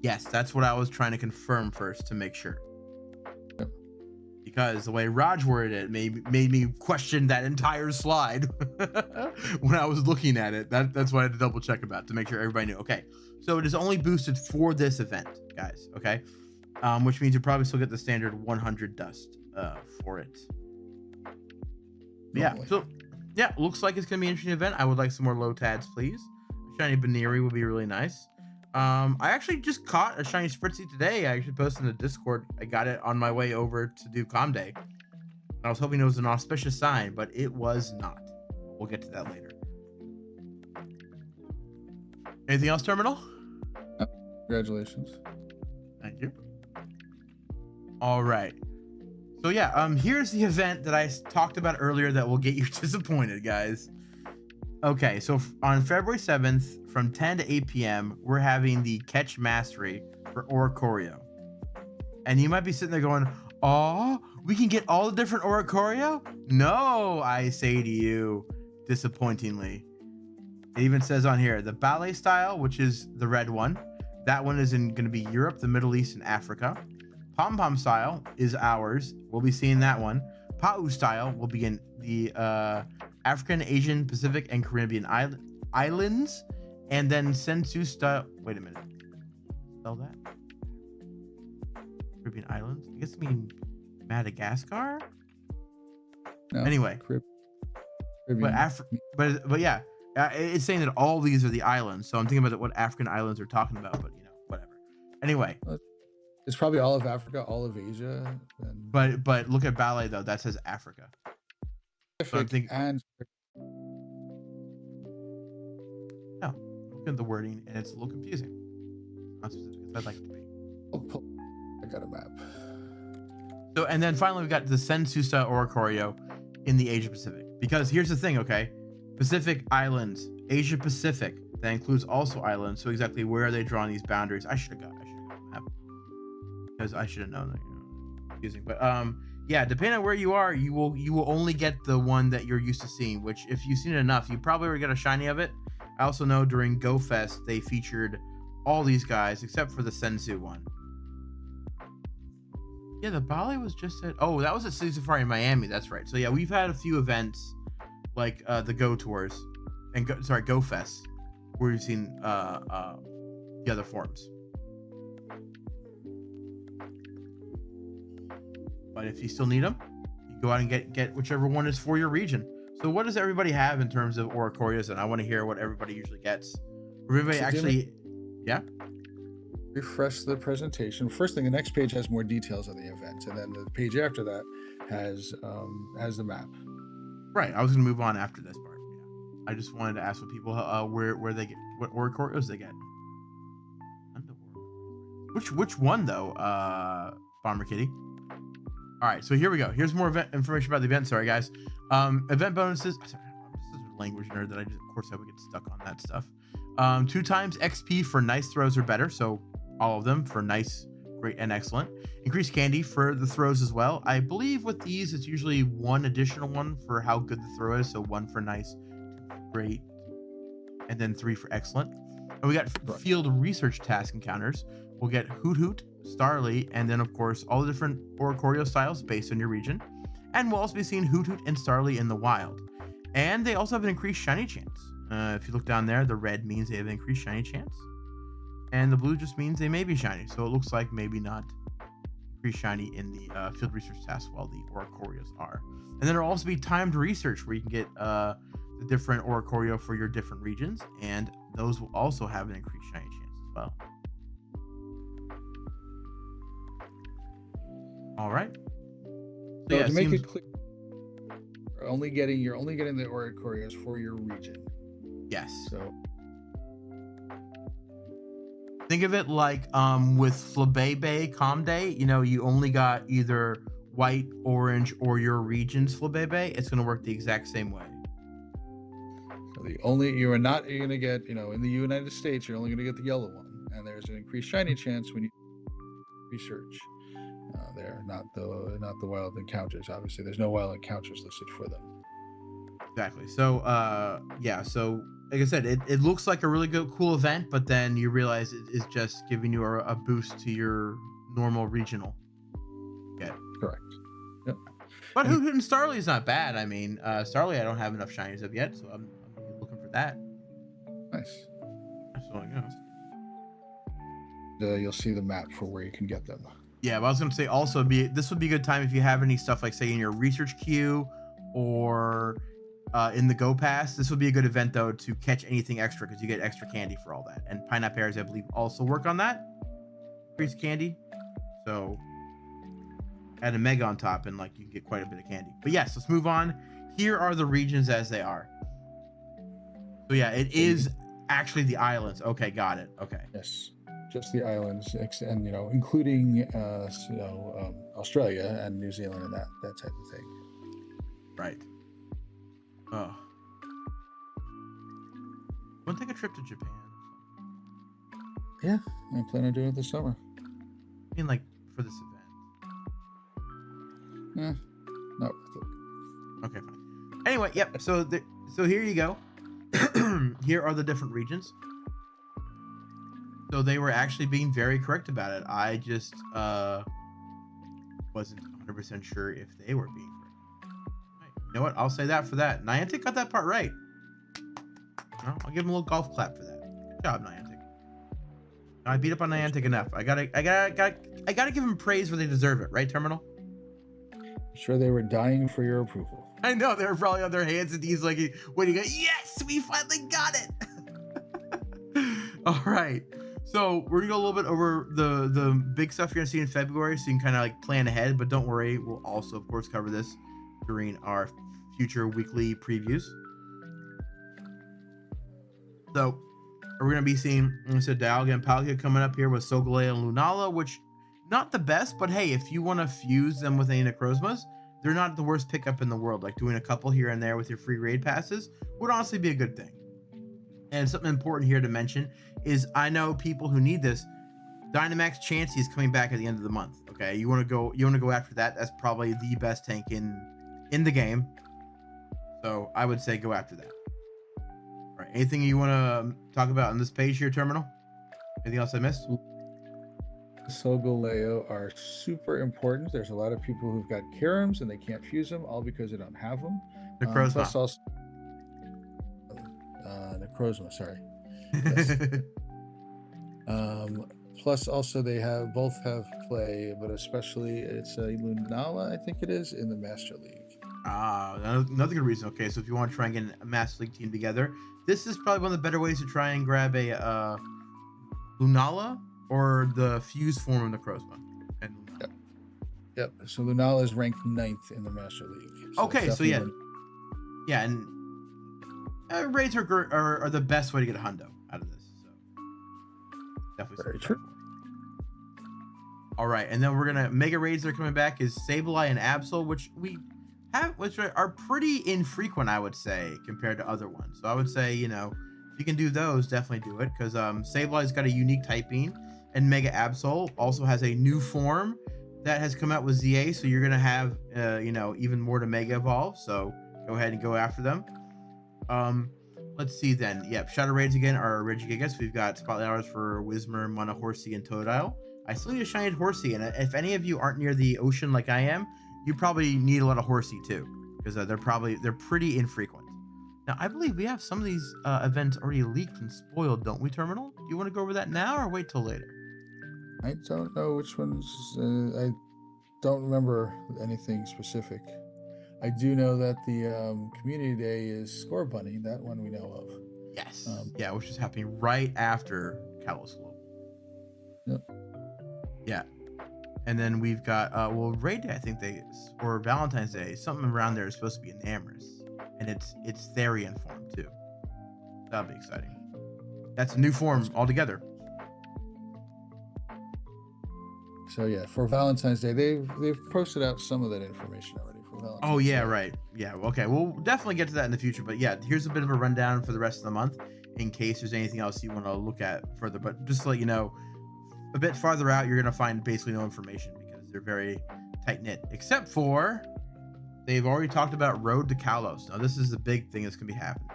[SPEAKER 1] Yes, that's what I was trying to confirm first to make sure.
[SPEAKER 2] Yep.
[SPEAKER 1] Because the way Raj worded it made me question that entire slide when I was looking at it. That's what I had to double check about to make sure everybody knew. Okay, so it is only boosted for this event, guys. Okay, which means you probably still get the standard 100 dust for it. Yeah, so yeah, looks like it's gonna be an interesting event. I would like some more Lotads, please. Shiny Buniri would be really nice. I actually just caught a shiny Spritzee today. I actually posted in the Discord. I got it on my way over to do Com Day. I was hoping it was an auspicious sign, but it was not. We'll get to that later. Anything else, Terminal?
[SPEAKER 2] Congratulations.
[SPEAKER 1] Thank you. All right. So yeah, here's the event that I talked about earlier that will get you disappointed, guys. Okay, so on February 7th from 10 to 8 p.m., we're having the Catch Mastery for Oricorio. And you might be sitting there going, oh, we can get all the different Oricorio? No, I say to you, disappointingly. It even says on here, the ballet style, which is the red one. That one is going to be Europe, the Middle East, and Africa. Pom-Pom style is ours. We'll be seeing that one. Pau style will be in the African, Asian, Pacific, and Caribbean islands. And then Sensu style. Wait a minute. Spell that? Caribbean islands? I guess I mean Madagascar?
[SPEAKER 2] No,
[SPEAKER 1] anyway.
[SPEAKER 2] Caribbean.
[SPEAKER 1] But yeah. It's saying that all these are the islands. So I'm thinking about what African islands are talking about. But, whatever. Anyway.
[SPEAKER 2] It's probably all of Africa, all of Asia.
[SPEAKER 1] And... But look at ballet though. That says Africa. So I'm thinking, no, look at the wording, and it's a little confusing. Not specific as I'd like it to be.
[SPEAKER 2] I got a map.
[SPEAKER 1] So and then finally we got the Sensusa Oricorio in the Asia Pacific. Because here's the thing, okay? Pacific Islands, Asia Pacific. That includes also islands. So exactly where are they drawing these boundaries? I should have got a map. Because I should have known that, confusing. But yeah, depending on where you are, you will only get the one that you're used to seeing, which if you've seen it enough, you probably already got a shiny of it. I also know during Go Fest they featured all these guys except for the Sensu one. Yeah, the ballet was just at that was at City Safari in Miami, that's right. So yeah, we've had a few events like the Go Tours and Go Fest where we've seen the other forms. But if you still need them, you go out and get whichever one is for your region. So what does everybody have in terms of Oricorios? And I want to hear what everybody usually gets. Everybody actually, yeah.
[SPEAKER 2] Refresh the presentation. First thing, the next page has more details on the event, and then the page after that has the map.
[SPEAKER 1] Right. I was going to move on after this part. Yeah. I just wanted to ask what people where they get what Oricorios they get. Which one though? Bomber Kitty. All right, so here we go. Here's more event information about the event. Sorry, guys. Event bonuses. Sorry, I'm just a language nerd that of course, I would get stuck on that stuff. 2 times XP for nice throws or better. So all of them for nice, great, and excellent. Increased candy for the throws as well. I believe with these, it's usually 1 additional one for how good the throw is. So 1 for nice, 2 for great, and then 3 for excellent. And we got field research task encounters. We'll get Hoot Hoot, Starly, and then of course all the different Oricorio styles based on your region. And we'll also be seeing Hoot Hoot and Starly in the wild. And they also have an increased shiny chance. If you look down there, the red means they have an increased shiny chance. And the blue just means they may be shiny. So it looks like maybe not increased shiny in the field research task while the Oricorios are. And then there'll also be timed research where you can get the different Oricorio for your different regions. And those will also have an increased shiny chance as well. All right.
[SPEAKER 2] So yeah, to make it clear, you're only getting the Oricorios for your region.
[SPEAKER 1] Yes.
[SPEAKER 2] So
[SPEAKER 1] think of it like with Flabébé Comday, you only got either white, orange, or your region's Flabébé. It's going to work the exact same way.
[SPEAKER 2] So you're going to get, in the United States, you're only going to get the yellow one, and there's an increased shiny chance when you research. There, not the wild encounters. Obviously, there's no wild encounters listed for them.
[SPEAKER 1] Exactly. So, yeah. So, like I said, it looks like a really cool event, but then you realize it is just giving you a boost to your normal regional. Yeah.
[SPEAKER 2] Correct. Yep.
[SPEAKER 1] But Hoot Hoot and Starly is not bad. I mean, Starly I don't have enough shinies of yet, so I'm looking for that.
[SPEAKER 2] Nice.
[SPEAKER 1] That's all I got.
[SPEAKER 2] You'll see the map for where you can get them.
[SPEAKER 1] Yeah, but I was going to say also this would be a good time if you have any stuff like say in your research queue or in the Go Pass. This would be a good event though to catch anything extra because you get extra candy for all that. And pineapple pears, I believe, also work on that. Increase candy. So add a mega on top and you can get quite a bit of candy. But yes, let's move on. Here are the regions as they are. So yeah, it is actually the islands. Okay, got it. Okay.
[SPEAKER 2] Yes. just the islands, and including Australia and New Zealand and that type of thing.
[SPEAKER 1] Right. Oh. Want to take a trip to Japan?
[SPEAKER 2] Yeah, I plan on doing it this summer.
[SPEAKER 1] I mean, like for this event.
[SPEAKER 2] Not worth it.
[SPEAKER 1] Okay, fine. Anyway, yep. So here you go. Here are the different regions. So they were actually being very correct about it. I just wasn't 100% sure if they were being correct. Right. You know what? I'll say that for that. Niantic got that part right. Well, I'll give him a little golf clap for that. Good job, Niantic. I beat up on Niantic enough. I gotta give him praise where they deserve it, right, Terminal?
[SPEAKER 2] I'm sure they were dying for your approval.
[SPEAKER 1] I know they were probably on their hands and knees, like, when you go, yes, we finally got it. All right, so we're gonna go a little bit over the big stuff you're gonna see in February, so you can kind of like plan ahead. But don't worry, we'll also, of course, cover this during our future weekly previews. So we're gonna be seeing, like I said, Dialga and Palkia coming up here with Solgaleo and Lunala, which not the best, but hey, if you want to fuse them with any Necrozmas, they're not the worst pickup in the world. Like doing a couple here and there with your free raid passes would honestly be a good thing. And something important here to mention is, I know people who need this. Dynamax Chansey is coming back at the end of the month. Okay, you want to go after that. That's probably the best tank in the game. So I would say go after that. All right, anything you want to talk about on this page here, Terminal? Anything else I missed?
[SPEAKER 2] Solgaleo are super important. There's a lot of people who've got Kirums and they can't fuse them, all because they don't have them. Plus also Necrozma, sorry. Yes. Plus also they both have play, but especially it's Lunala, I think it is, in the Master League.
[SPEAKER 1] Another good reason. Okay, so if you want to try and get a Master League team together, this is probably one of the better ways to try and grab a Lunala or the fused form of Necrozma. And
[SPEAKER 2] Yep. So Lunala is ranked 9th in the Master League.
[SPEAKER 1] So okay, so yeah. Yeah, and raids are the best way to get a hundo out of this. So definitely
[SPEAKER 2] very true.
[SPEAKER 1] All right, and then we're gonna mega raids that are coming back is Sableye and Absol, which are pretty infrequent, I would say, compared to other ones. So I would say, if you can do those, definitely do it, because Sableye's got a unique typing, and Mega Absol also has a new form that has come out with ZA, so you're gonna have even more to Mega Evolve. So go ahead and go after them. Let's see then. Yep, Shadow Raids again are Regigigas. We've got Spotlight Hours for Whismur, Mana Horsey, and Totodile. I still need a shiny Horsey, and if any of you aren't near the ocean like I am, you probably need a lot of Horsey too, because they're pretty infrequent. Now, I believe we have some of these events already leaked and spoiled, don't we, Terminal? Do you want to go over that now or wait till later?
[SPEAKER 2] I don't know which ones. I don't remember anything specific. I do know that the Community Day is Score Bunny. That one we know of.
[SPEAKER 1] Yes. Yeah, which is happening right after Kalos Global.
[SPEAKER 2] Yep.
[SPEAKER 1] Yeah. And then we've got, Raid Day, I think or Valentine's Day, something around there is supposed to be Enamorous. And it's Therian form too. That'll be exciting. That's a new form altogether.
[SPEAKER 2] So yeah, for Valentine's Day, they've posted out some of that information already for Valentine's
[SPEAKER 1] Oh yeah,
[SPEAKER 2] Day.
[SPEAKER 1] right. Yeah, okay. We'll definitely get to that in the future. But yeah, here's a bit of a rundown for the rest of the month in case there's anything else you want to look at further. But just to let you know, a bit farther out, you're going to find basically no information because they're very tight-knit. Except for, they've already talked about Road to Kalos. Now, this is the big thing that's going to be happening.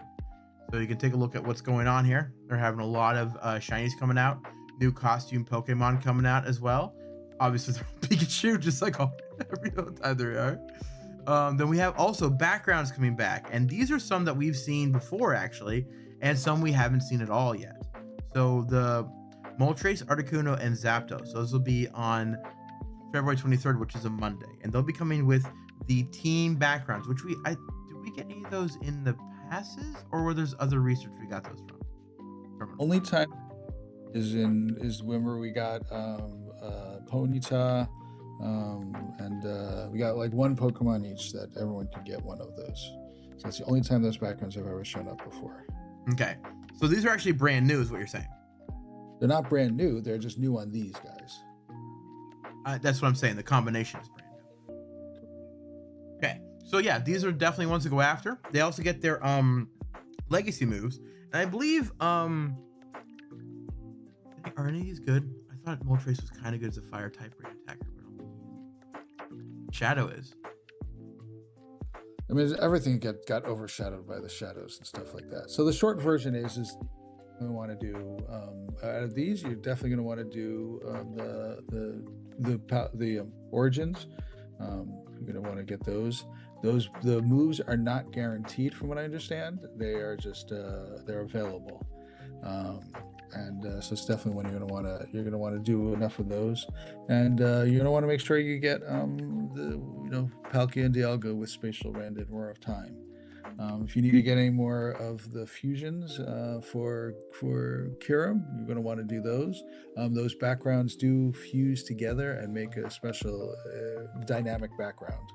[SPEAKER 1] So you can take a look at what's going on here. They're having a lot of shinies coming out. New costume Pokemon coming out as well. Obviously, Pikachu, just like every other time there are. Then we have also backgrounds coming back. And these are some that we've seen before, actually. And some we haven't seen at all yet. So the Moltres, Articuno, and Zapdos. Those will be on February 23rd, which is a Monday. And they'll be coming with the team backgrounds, which did we get any of those in the passes? Or were there's other research we got those from?
[SPEAKER 2] Only time is when we got Ponyta, and we got like one Pokemon each that everyone could get one of those. So it's the only time those backgrounds have ever shown up before.
[SPEAKER 1] Okay, so these are actually brand new, is what you're saying?
[SPEAKER 2] They're not brand new. They're just new on these guys.
[SPEAKER 1] That's what I'm saying. The combination is brand new. Okay, so yeah, these are definitely ones to go after. They also get their legacy moves, and I believe are any of these good? I thought Moltres was kind of good as a fire type range attacker, but I don't think Shadow is.
[SPEAKER 2] I mean, everything got overshadowed by the shadows and stuff like that. So the short version is we want to do out of these, you're definitely going to want to do the origins. You're going to want to get those. The moves are not guaranteed, from what I understand. They are just they're available. So it's definitely when you're gonna want to do enough of those, and you're gonna want to make sure you get Palkia and Dialga with Spatial Rend and Roar of Time. If you need to get any more of the fusions for Kyurem, you're gonna want to do those. Those backgrounds do fuse together and make a special dynamic background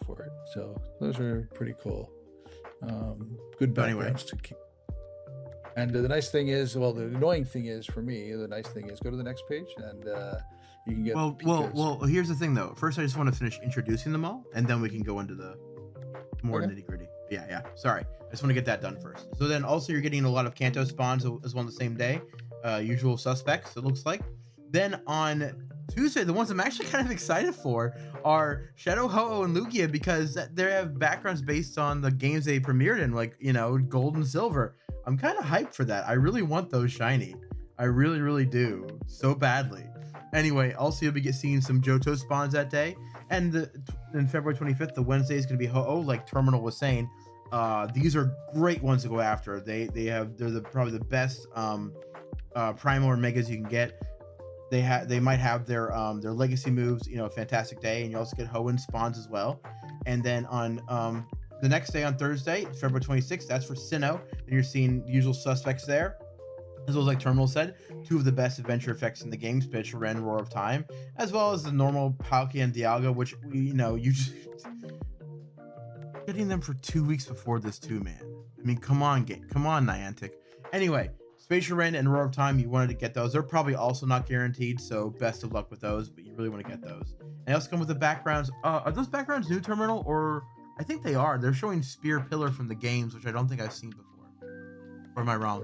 [SPEAKER 2] for it. So those are pretty cool. Good backgrounds to keep. And the nice thing is, well, the annoying thing is for me, the nice thing is go to the next page and you can get.
[SPEAKER 1] Well, here's the thing though. First, I just want to finish introducing them all, and then we can go into the more nitty gritty. Yeah. Sorry, I just want to get that done first. So then, also, you're getting a lot of Kanto spawns as well on the same day. Usual suspects, it looks like. Then on Tuesday, the ones I'm actually kind of excited for are Shadow Ho-Oh and Lugia, because they have backgrounds based on the games they premiered in, like Gold and Silver. I'm kind of hyped for that. I really want those shiny. I really, really do. So badly. Anyway, also you'll be seeing some Johto spawns that day. And in February 25th, the Wednesday is going to be Ho-Oh, like Terminal was saying. These are great ones to go after. They're probably the best Primal or Megas you can get. They might have their legacy moves, Fantastic Day, and you also get Hoenn spawns as well. And then on the next day, on Thursday, February 26th, that's for Sinnoh, and you're seeing the usual suspects there. As well as, like Terminal said, two of the best adventure effects in the game, Spatial Rend, Roar of Time, as well as the normal Palkia and Dialga, which you just getting them for 2 weeks before this too, man. I mean, come on, Niantic. Anyway, Spatial Rend and Roar of Time, you wanted to get those. They're probably also not guaranteed, so best of luck with those, but you really want to get those. And they also come with the backgrounds. Are those backgrounds new, Terminal, or I think they are. They're showing Spear Pillar from the games, which I don't think I've seen before. Or am I wrong?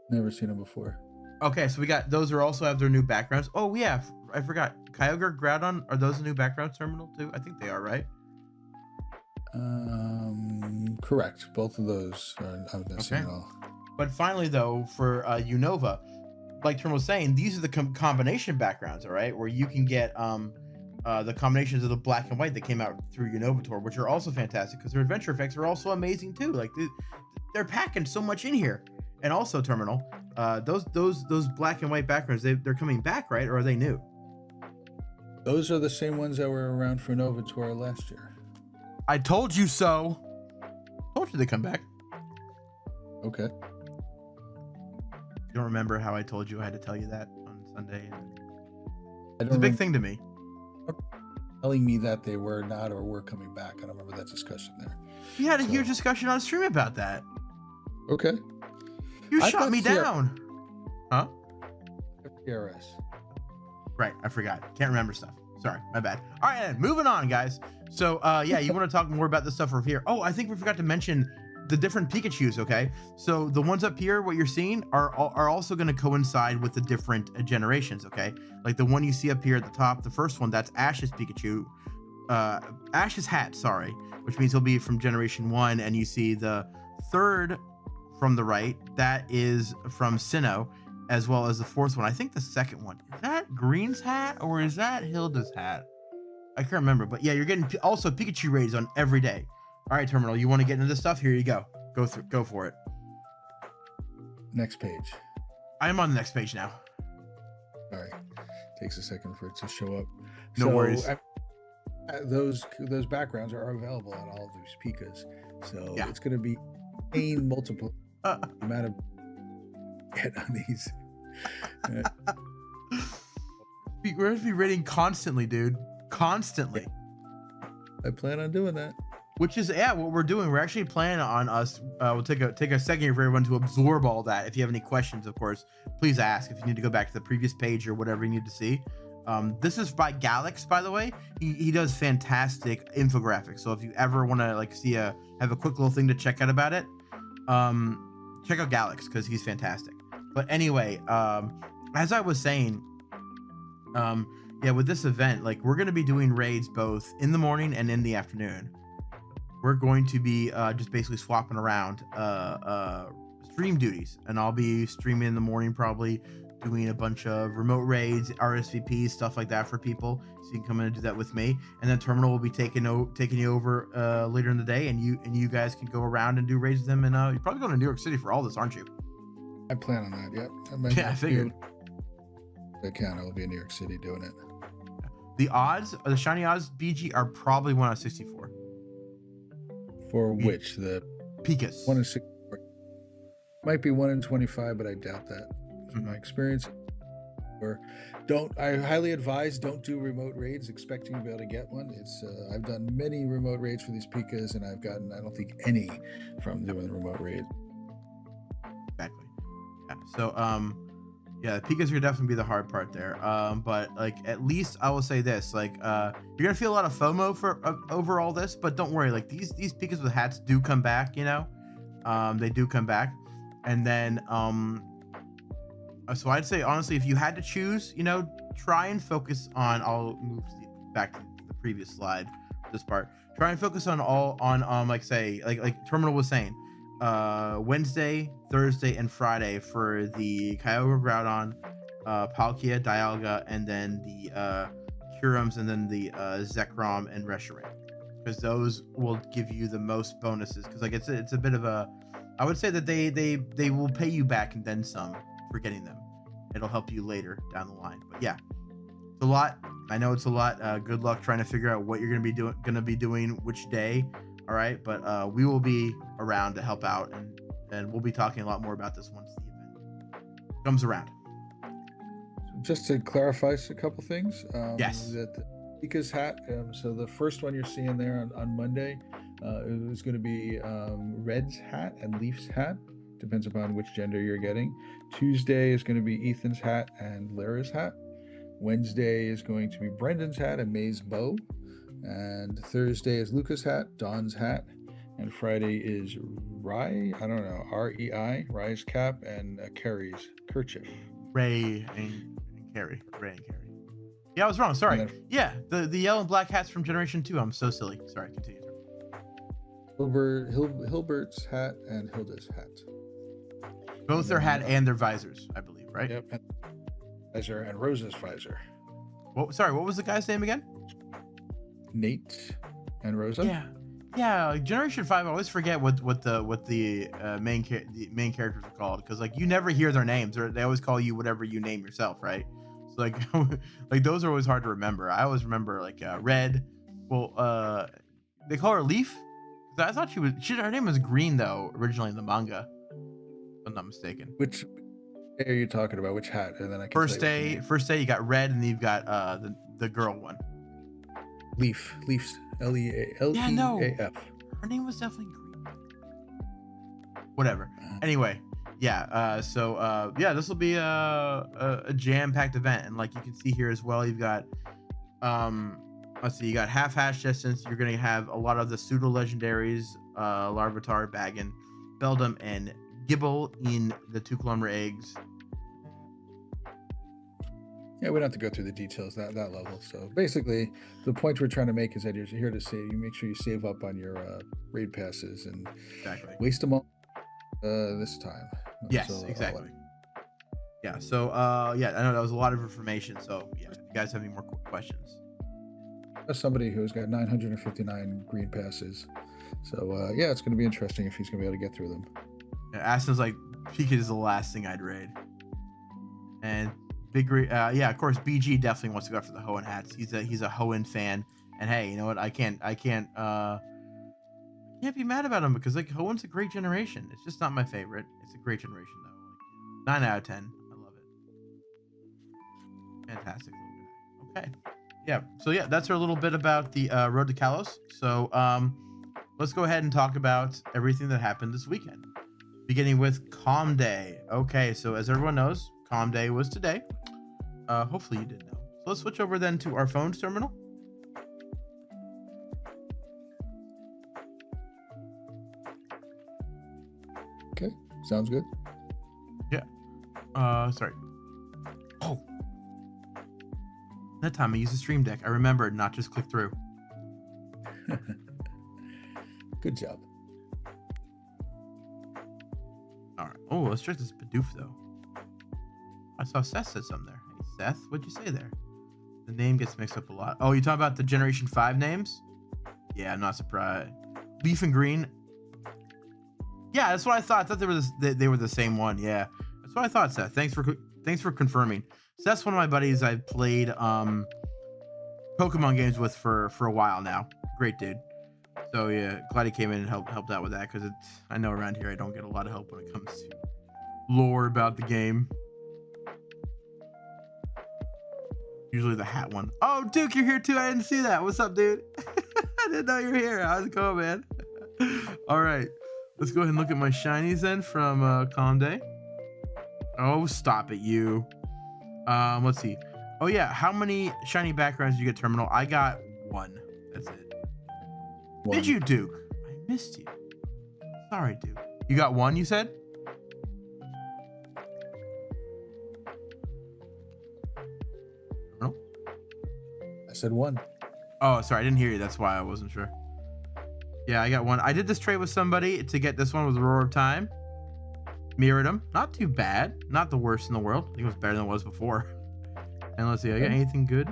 [SPEAKER 2] Never seen them before.
[SPEAKER 1] Okay, so we got those also have their new backgrounds. Oh yeah, I forgot. Kyogre, Groudon, are those the new backgrounds, Terminal too? I think they are, right?
[SPEAKER 2] Correct. Both of those I've not seen at all.
[SPEAKER 1] But finally, though, for Unova, like Terminal was saying, these are the combination backgrounds, all right, where you can get the combinations of the black and white that came out through Unova, which are also fantastic because their adventure effects are also amazing too. Like they're packing so much in here. And also, Terminal, those black and white backgrounds, they're coming back, right? Or are they new?
[SPEAKER 2] Those are the same ones that were around for Unova last year.
[SPEAKER 1] I told you so. Told you they come back.
[SPEAKER 2] Okay.
[SPEAKER 1] You don't remember how I told you I had to tell you that on Sunday?
[SPEAKER 2] It's
[SPEAKER 1] a big thing to me.
[SPEAKER 2] Telling me that they were not or were coming back. I don't remember that discussion there.
[SPEAKER 1] We had a huge discussion on stream about that.
[SPEAKER 2] Okay.
[SPEAKER 1] You shot me down. Huh?
[SPEAKER 2] PRS.
[SPEAKER 1] Right, I forgot. Can't remember stuff. Sorry, my bad. All right, then, moving on, guys. So, yeah, you want to talk more about this stuff over here. Oh, I think we forgot to mention the different Pikachus, okay? So the ones up here, what you're seeing, are also going to coincide with the different generations, okay? Like the one you see up here at the top, the first one, that's Ash's Pikachu. Ash's hat, sorry, which means he'll be from Generation 1, and you see the third from the right, that is from Sinnoh, as well as the fourth one. I think the second one, is that Green's hat or is that Hilda's hat? I can't remember, but yeah, you're getting also Pikachu raids on every day. All right, Terminal, you want to get into this stuff? Here you go. Go for it.
[SPEAKER 2] Next page.
[SPEAKER 1] I am on the next page now.
[SPEAKER 2] All right. Takes a second for it to show up.
[SPEAKER 1] No worries.
[SPEAKER 2] Those backgrounds are available on all of these Pikas. So
[SPEAKER 1] yeah.
[SPEAKER 2] It's going to be multiple amount of get on these.
[SPEAKER 1] We're going to be raiding constantly, dude. Constantly.
[SPEAKER 2] I plan on doing that.
[SPEAKER 1] Which is what we're doing. We're actually planning on us. We'll take a second here for everyone to absorb all that. If you have any questions, of course, please ask. If you need to go back to the previous page or whatever you need to see. This is by Galax, by the way. He does fantastic infographics. So if you ever want to like have a quick little thing to check out about it, check out Galax because he's fantastic. But anyway, as I was saying, with this event, like we're gonna be doing raids both in the morning and in the afternoon. We're going to be just basically swapping around stream duties, and I'll be streaming in the morning, probably doing a bunch of remote raids, RSVPs, stuff like that for people, so you can come in and do that with me. And then Terminal will be taking you over later in the day, and you guys can go around and do raids with them. And you're probably going to New York City for all this, aren't you?
[SPEAKER 2] I plan on that. Yep.
[SPEAKER 1] Yeah, I figured.
[SPEAKER 2] I'll be in New York City doing it.
[SPEAKER 1] The odds, the shiny odds, BG are probably 1 out of 64.
[SPEAKER 2] For which? The
[SPEAKER 1] Pikas.
[SPEAKER 2] 1 in 64. Might be 1 in 25, but I doubt that. From my experience. I highly advise don't do remote raids expecting to be able to get one. It's I've done many remote raids for these Pikas, and I've gotten, I don't think, any from doing remote raids.
[SPEAKER 1] Exactly. Yeah. So the Pikas are definitely be the hard part there. But like at least I will say this, like you're gonna feel a lot of FOMO for over all this, but don't worry, like these Pikas with hats do come back, you know. They do come back. And then so I'd say honestly, if you had to choose, you know, try and focus on, I'll move back to the previous slide, this part. Try and focus on like Terminal was saying, Wednesday, Thursday, and Friday for the Kyogre, Groudon, Palkia, Dialga, and then the Curums, and then the Zekrom and Reshiram, because those will give you the most bonuses. Because like it's a bit of a, I would say that they will pay you back and then some for getting them. It'll help you later down the line. But yeah, it's a lot. I know it's a lot. Good luck trying to figure out what you're gonna be doing which day. All right, but we will be around to help out, and we'll be talking a lot more about this once the event comes around.
[SPEAKER 2] Just to clarify a couple things.
[SPEAKER 1] Yes.
[SPEAKER 2] That Pika's hat. So the first one you're seeing there on Monday is going to be Red's hat and Leaf's hat. Depends upon which gender you're getting. Tuesday is going to be Ethan's hat and Lara's hat. Wednesday is going to be Brendan's hat and May's bow. And Thursday is Luca's hat, Don's hat. And Friday is REI, Rye's cap, and Carrie's kerchief.
[SPEAKER 1] Ray and Carrie. Yeah, I was wrong. Sorry. The yellow and black hats from Generation 2. I'm so silly. Sorry, continue.
[SPEAKER 2] Hilbert's hat and Hilda's hat.
[SPEAKER 1] Both their hat and their visors, I believe, right?
[SPEAKER 2] Yep. And visor and Rose's visor.
[SPEAKER 1] What was the guy's name again?
[SPEAKER 2] Nate and Rosa.
[SPEAKER 1] Yeah. Generation 5. I always forget what the main characters are called, because like you never hear their names, or they always call you whatever you name yourself, right? So like like those are always hard to remember. I always remember like Red. Well, they call her Leaf. I thought her name was Green though originally in the manga, if I'm not mistaken.
[SPEAKER 2] Which day are you talking about? Which hat? And then I can
[SPEAKER 1] first day you got Red, and then you've got the girl one.
[SPEAKER 2] Leaf's Leaf.
[SPEAKER 1] Yeah, no. Her name was definitely Green. Whatever. Anyway, so this will be a jam-packed event, and like you can see here as well, you've got let's see, you got half hash distance. You're gonna have a lot of the pseudo legendaries, Larvitar, Bagon, Beldum, and Gibble in the 2-kilometer eggs.
[SPEAKER 2] Yeah, we don't have to go through the details that level. So basically, the point we're trying to make is that you're here to save. You make sure you save up on your raid passes and waste them all this time.
[SPEAKER 1] Yes, exactly. Yeah. So I know that was a lot of information. So yeah, if you guys have any more questions.
[SPEAKER 2] That's somebody who's got 959 green passes. So it's going to be interesting if he's going to be able to get through them.
[SPEAKER 1] Yeah, Aston's like, Pika is the last thing I'd raid. And Big of course, BG definitely wants to go after the Hoenn hats. He's a Hoenn fan, and hey, you know what? I can't be mad about him, because like Hoenn's a great generation. It's just not my favorite. It's a great generation though. Like, 9 out of 10. I love it. Fantastic. Okay. Yeah. So yeah, that's our little bit about the Road to Kalos. So let's go ahead and talk about everything that happened this weekend. Beginning with Calm Day. Okay, so as everyone knows, Calm Day was today. Hopefully you did know. So let's switch over then to our phone's terminal.
[SPEAKER 2] Okay, sounds good.
[SPEAKER 1] Yeah. Sorry. Oh. That time I used the Stream Deck. I remembered not just click through.
[SPEAKER 2] Good job.
[SPEAKER 1] All right. Oh, let's check this Bidoof though. I saw Seth said something there. Hey, Seth, what'd you say there? The name gets mixed up a lot. Oh, you talking about the Generation 5 names? Yeah, I'm not surprised. Leaf and Green. Yeah, that's what I thought. I thought they were the same one. Yeah, that's what I thought, Seth. Thanks for confirming. Seth's one of my buddies I've played Pokemon games with for a while now. Great dude. So yeah, glad he came in and helped out with that, because I know around here I don't get a lot of help when it comes to lore about the game. Usually the hat one. Oh, Duke, you're here too. I didn't see that. What's up, dude? I didn't know you were here. How's it going, man? All right, let's go ahead and look at my shinies then from Calm Day. Oh, stop it, you. Let's see. Oh yeah, how many shiny backgrounds did you get, Terminal? I got 1. That's it. Did you, Duke? I missed you. Sorry, Duke. You got 1, you said? No?
[SPEAKER 2] I said 1.
[SPEAKER 1] Oh, sorry, I didn't hear you. That's why I wasn't sure. Yeah, I got 1. I did this trade with somebody to get this one with Roar of Time. Mirrored him. Not too bad. Not the worst in the world. I think it was better than it was before. And let's see, I got anything good?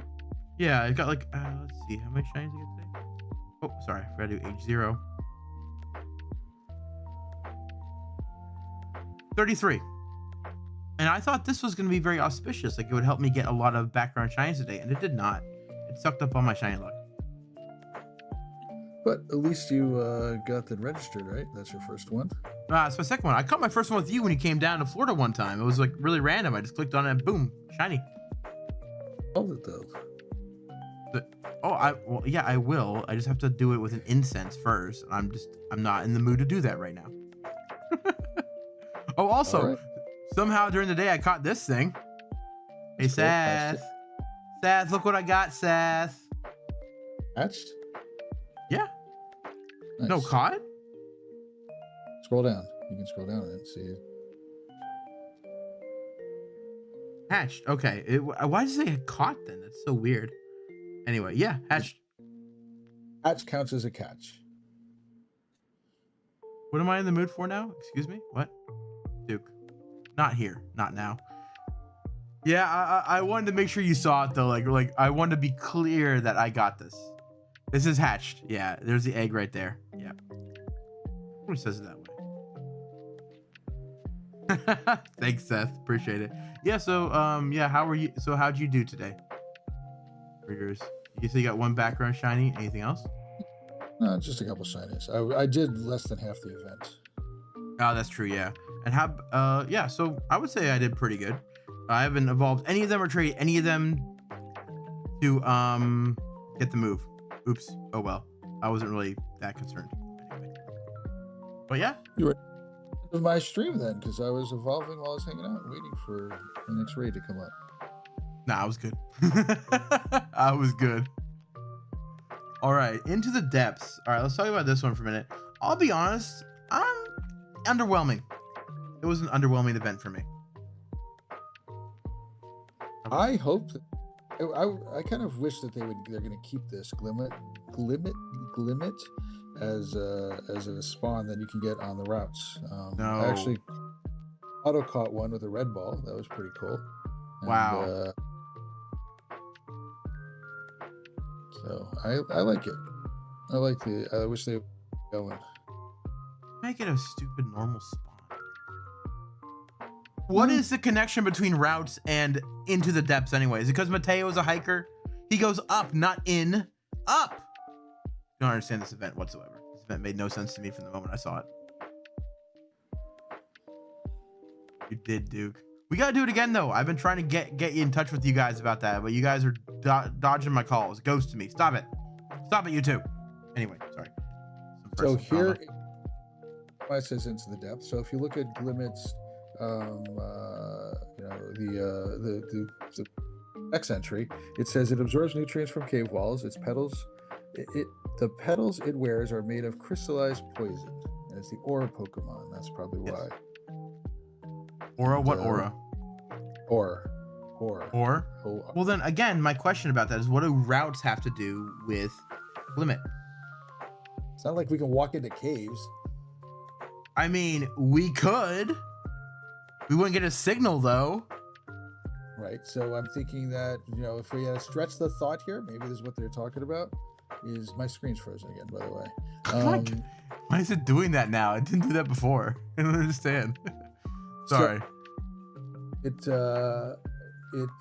[SPEAKER 1] Yeah, I got like, let's see, how many shinies did I get today? Oh, sorry, I forgot to do H0. 33. And I thought this was going to be very auspicious. Like, it would help me get a lot of background shinies today, and it did not. It sucked up all my shiny luck.
[SPEAKER 2] But at least you got that registered, right? That's your first one?
[SPEAKER 1] It's my second one. I caught my first one with you when you came down to Florida one time. It was like really random. I just clicked on it and boom, shiny.
[SPEAKER 2] Hold it though.
[SPEAKER 1] Well, yeah, I will. I just have to do it with an incense first. I'm not in the mood to do that right now. Oh, also,
[SPEAKER 2] right.
[SPEAKER 1] Somehow during the day I caught this thing. Hey, Seth. Seth, look what I got, Seth.
[SPEAKER 2] Hatched?
[SPEAKER 1] Yeah.
[SPEAKER 2] Nice.
[SPEAKER 1] No, caught?
[SPEAKER 2] Scroll down. You can scroll down and see it.
[SPEAKER 1] Hatched. Okay. Why did you say caught then? That's so weird. Anyway, yeah, hatched.
[SPEAKER 2] Hatch counts as a catch.
[SPEAKER 1] What am I in the mood for now? Excuse me? What? Duke. Not here. Not now. Yeah, I wanted to make sure you saw it though. Like I wanted to be clear that I got this. This is hatched. Yeah, there's the egg right there. Yeah. Who says it that way? Thanks, Seth. Appreciate it. Yeah, so yeah, how were you? So how'd you do today? Yours. You said you got 1 background shiny. Anything else?
[SPEAKER 2] No, just a couple shinies. I did less than half the event.
[SPEAKER 1] Oh, that's true. Yeah. And how? Yeah. So I would say I did pretty good. I haven't evolved any of them or traded any of them to get the move. Oops. Oh well. I wasn't really that concerned. Anyway. But yeah.
[SPEAKER 2] You were of my stream then, because I was evolving while I was hanging out, waiting for the next raid to come up.
[SPEAKER 1] Nah, I was good. I was good. All right, into the depths. All right, let's talk about this one for a minute. I'll be honest, underwhelming. It was an underwhelming event for me.
[SPEAKER 2] I hope that, I kind of wish that they're going to keep this Glimmet as a spawn that you can get on the routes.
[SPEAKER 1] No.
[SPEAKER 2] I actually auto caught one with a red ball. That was pretty cool. And,
[SPEAKER 1] wow.
[SPEAKER 2] So I like it. I wish they would go in.
[SPEAKER 1] Make it a stupid normal spawn. What is the connection between routes and into the depths anyway? Is it because Mateo is a hiker? He goes up, not in. Up! I don't understand this event whatsoever. This event made no sense to me from the moment I saw it. You did, Duke. We gotta do it again though. I've been trying to get you in touch with you guys about that, but you guys are dodging my calls. Ghosting me. Stop it. Stop it, you two. Anyway, sorry. Some
[SPEAKER 2] So here,
[SPEAKER 1] trauma.
[SPEAKER 2] it says into the depth. So if you look at Glimit's, the next entry, it says it absorbs nutrients from cave walls. Its petals, the petals it wears are made of crystallized poison, and it's the aura Pokemon. That's probably why.
[SPEAKER 1] Aura? What aura?
[SPEAKER 2] Aura.
[SPEAKER 1] Well, then again, my question about that is, what do routes have to do with Limit?
[SPEAKER 2] It's not like we can walk into caves.
[SPEAKER 1] I mean, we could. We wouldn't get a signal though.
[SPEAKER 2] Right. So I'm thinking that, if we stretch the thought here, maybe this is what they're talking about. Is my screen's frozen again, by the way.
[SPEAKER 1] Why is it doing that now? It didn't do that before. I don't understand. Sorry.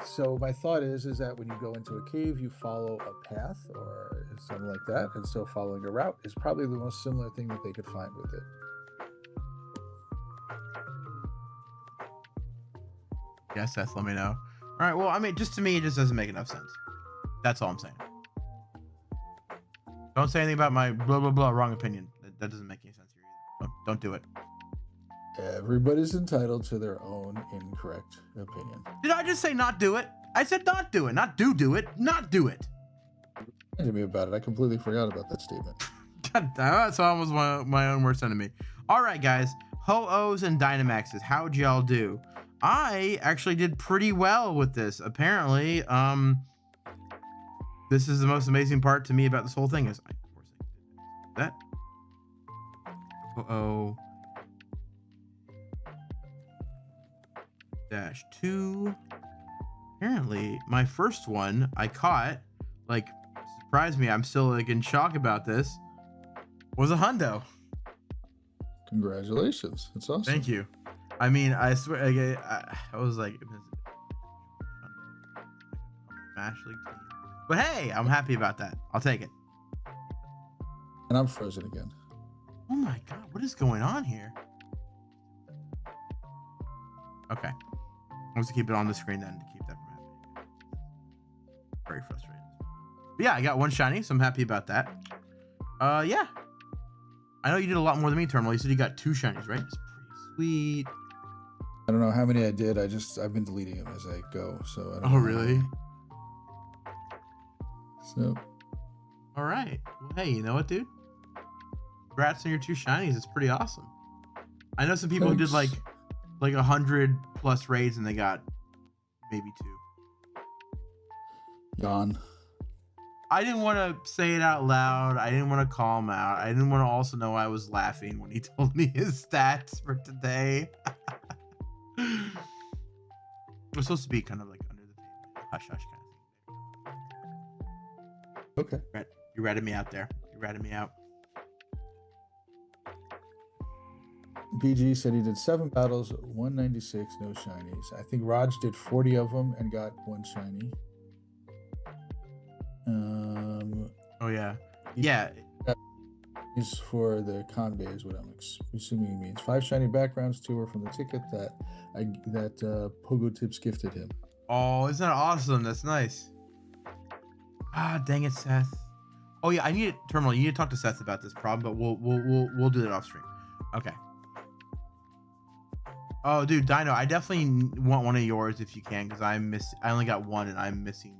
[SPEAKER 2] So my thought is that when you go into a cave, you follow a path or something like that, and so following a route is probably the most similar thing that they could find with it.
[SPEAKER 1] Yeah, Seth, let me know. All right, well, I mean, just to me, it just doesn't make enough sense. That's all I'm saying. Don't say anything about my blah, blah, blah, wrong opinion. That doesn't make any sense here either. Don't do it.
[SPEAKER 2] Everybody's entitled to their own incorrect opinion.
[SPEAKER 1] Did I just say not do it? I said not do it, not do it, not do it.
[SPEAKER 2] Reminded me about it. I completely forgot about that statement.
[SPEAKER 1] God damn, that's almost my own worst enemy. All right, guys. Ho-Ohs and Dynamaxes, how'd y'all do? I actually did pretty well with this. Apparently, this is the most amazing part to me about this whole thing is that. Ho-Oh. -2. Apparently, my first one I caught, like, surprised me. I'm still like in shock about this. Was a hundo.
[SPEAKER 2] Congratulations! That's awesome.
[SPEAKER 1] Thank you. I mean, I swear, I was like, Smash League team. But hey, I'm happy about that. I'll take it.
[SPEAKER 2] And I'm frozen again.
[SPEAKER 1] Oh my god, what is going on here? Okay. I'm just keep it on the screen then to keep that from happening. Very frustrating. But yeah, I got one shiny, so I'm happy about that. Yeah. I know you did a lot more than me, Terminal. You said you got 2 shinies, right? It's pretty sweet.
[SPEAKER 2] I don't know how many I did. I've been deleting them as I go. So I don't
[SPEAKER 1] know.
[SPEAKER 2] Really? So.
[SPEAKER 1] All right. Well, hey, you know what, dude? Congrats on your 2 shinies. It's pretty awesome. I know some people who did like 100+ raids and they got maybe 2.
[SPEAKER 2] Gone.
[SPEAKER 1] I didn't want to say it out loud. I didn't want to call him out. I didn't want to also know I was laughing when he told me his stats for today. We're supposed to be kind of like under the table, hush hush kind of thing.
[SPEAKER 2] Okay.
[SPEAKER 1] You ratted me out there. You ratted me out.
[SPEAKER 2] PG said he did 7 battles, 196, no shinies. I think Raj did 40 of them and got 1 shiny.
[SPEAKER 1] Oh yeah, yeah.
[SPEAKER 2] Is for the Kanbei is what I'm assuming he means. 5 shiny backgrounds, 2 were from the ticket that PoGoTips gifted him.
[SPEAKER 1] Oh, isn't that awesome? That's nice. Ah, dang it, Seth. Oh yeah, I need Terminal. You need to talk to Seth about this problem, but we'll do that off stream. Okay. Oh, dude, Dino, I definitely want one of yours if you can, because I only got 1 and I'm missing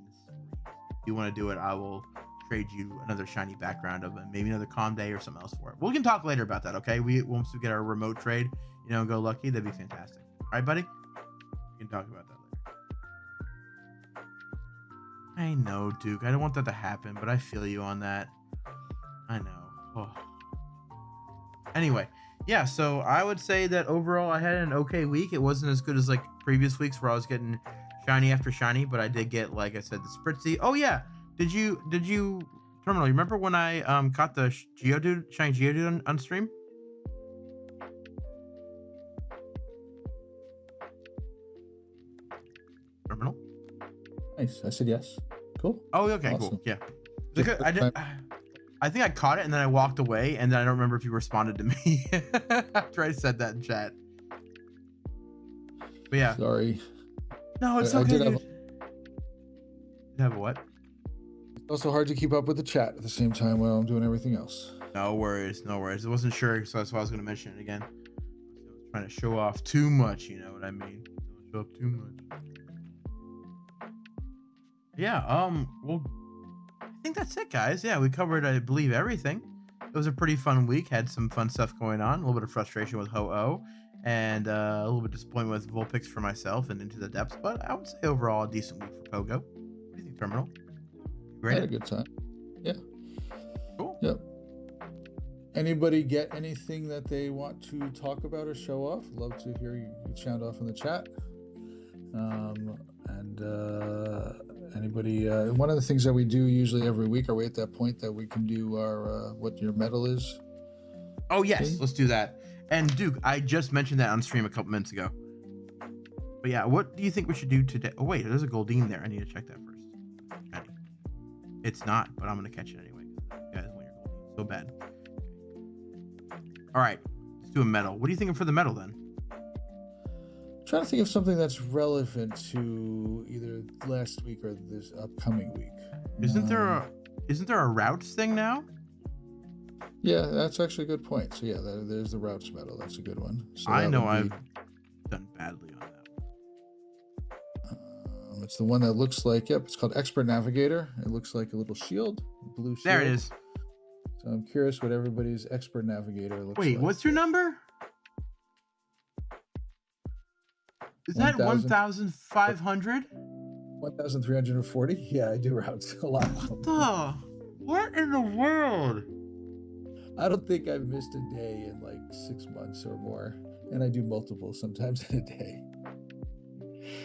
[SPEAKER 1] 3. If you want to do it, I will trade you another shiny background of it, maybe another Kanbei or something else for it. We can talk later about that, okay? Once we get our remote trade, go lucky, that'd be fantastic. All right, buddy? We can talk about that later. I know, Duke. I don't want that to happen, but I feel you on that. I know. Oh. Anyway, yeah, so I would say that overall I had an okay week. It wasn't as good as like previous weeks where I was getting shiny after shiny, but I did get, like I said, the Spritzy. Oh yeah, did you Terminal? You remember when I caught the Geodude, shiny Geodude on stream? Terminal?
[SPEAKER 2] Nice. I said yes. Cool.
[SPEAKER 1] Oh, okay,
[SPEAKER 2] awesome.
[SPEAKER 1] Cool. Yeah. I think I caught it and then I walked away and then I don't remember if you responded to me after I said that in chat. But yeah.
[SPEAKER 2] Sorry.
[SPEAKER 1] No, it's okay. You have a what?
[SPEAKER 2] It's also hard to keep up with the chat at the same time while I'm doing everything else.
[SPEAKER 1] No worries, no worries. I wasn't sure, so that's why I was gonna mention it again. I was trying to show off too much, you know what I mean? Don't show off too much. Yeah, well, I think that's it, guys. Yeah, we covered, I believe, everything. It was a pretty fun week. Had some fun stuff going on. A little bit of frustration with Ho-Oh, and a little bit disappointment with Vulpix for myself and Into the Depths. But I would say overall a decent week for Pogo. What do you think, Terminal? Great.
[SPEAKER 2] Had a good time. Yeah.
[SPEAKER 1] Cool.
[SPEAKER 2] Yep. Anybody get anything that they want to talk about or show off? Love to hear you sound off in the chat. Anybody? One of the things that we do usually every week, are we at that point that we can do our what your medal is?
[SPEAKER 1] Oh yes, thing? Let's do that. And Duke, I just mentioned that on stream a couple minutes ago. But yeah, what do you think we should do today? Oh wait, there's a Goldeen there. I need to check that first. It's not, but I'm gonna catch it anyway. You guys want your Goldeen so bad. All right, let's do a medal. What are you thinking for the medal then?
[SPEAKER 2] I'm trying to think of something that's relevant to either last week or this upcoming week.
[SPEAKER 1] Isn't there a routes thing now?
[SPEAKER 2] Yeah, that's actually a good point. So yeah, there's the routes medal. That's a good one. So
[SPEAKER 1] I know I've done badly on that.
[SPEAKER 2] It's the one that looks like, yep, it's called Expert Navigator. It looks like a little shield, blue shield.
[SPEAKER 1] There it is.
[SPEAKER 2] So I'm curious what everybody's Expert Navigator looks like.
[SPEAKER 1] Wait, what's your number? Is that 1,500?
[SPEAKER 2] 1,340? Yeah, I do routes a lot.
[SPEAKER 1] What in the world?
[SPEAKER 2] I don't think I've missed a day in like 6 months or more. And I do multiple sometimes in a day.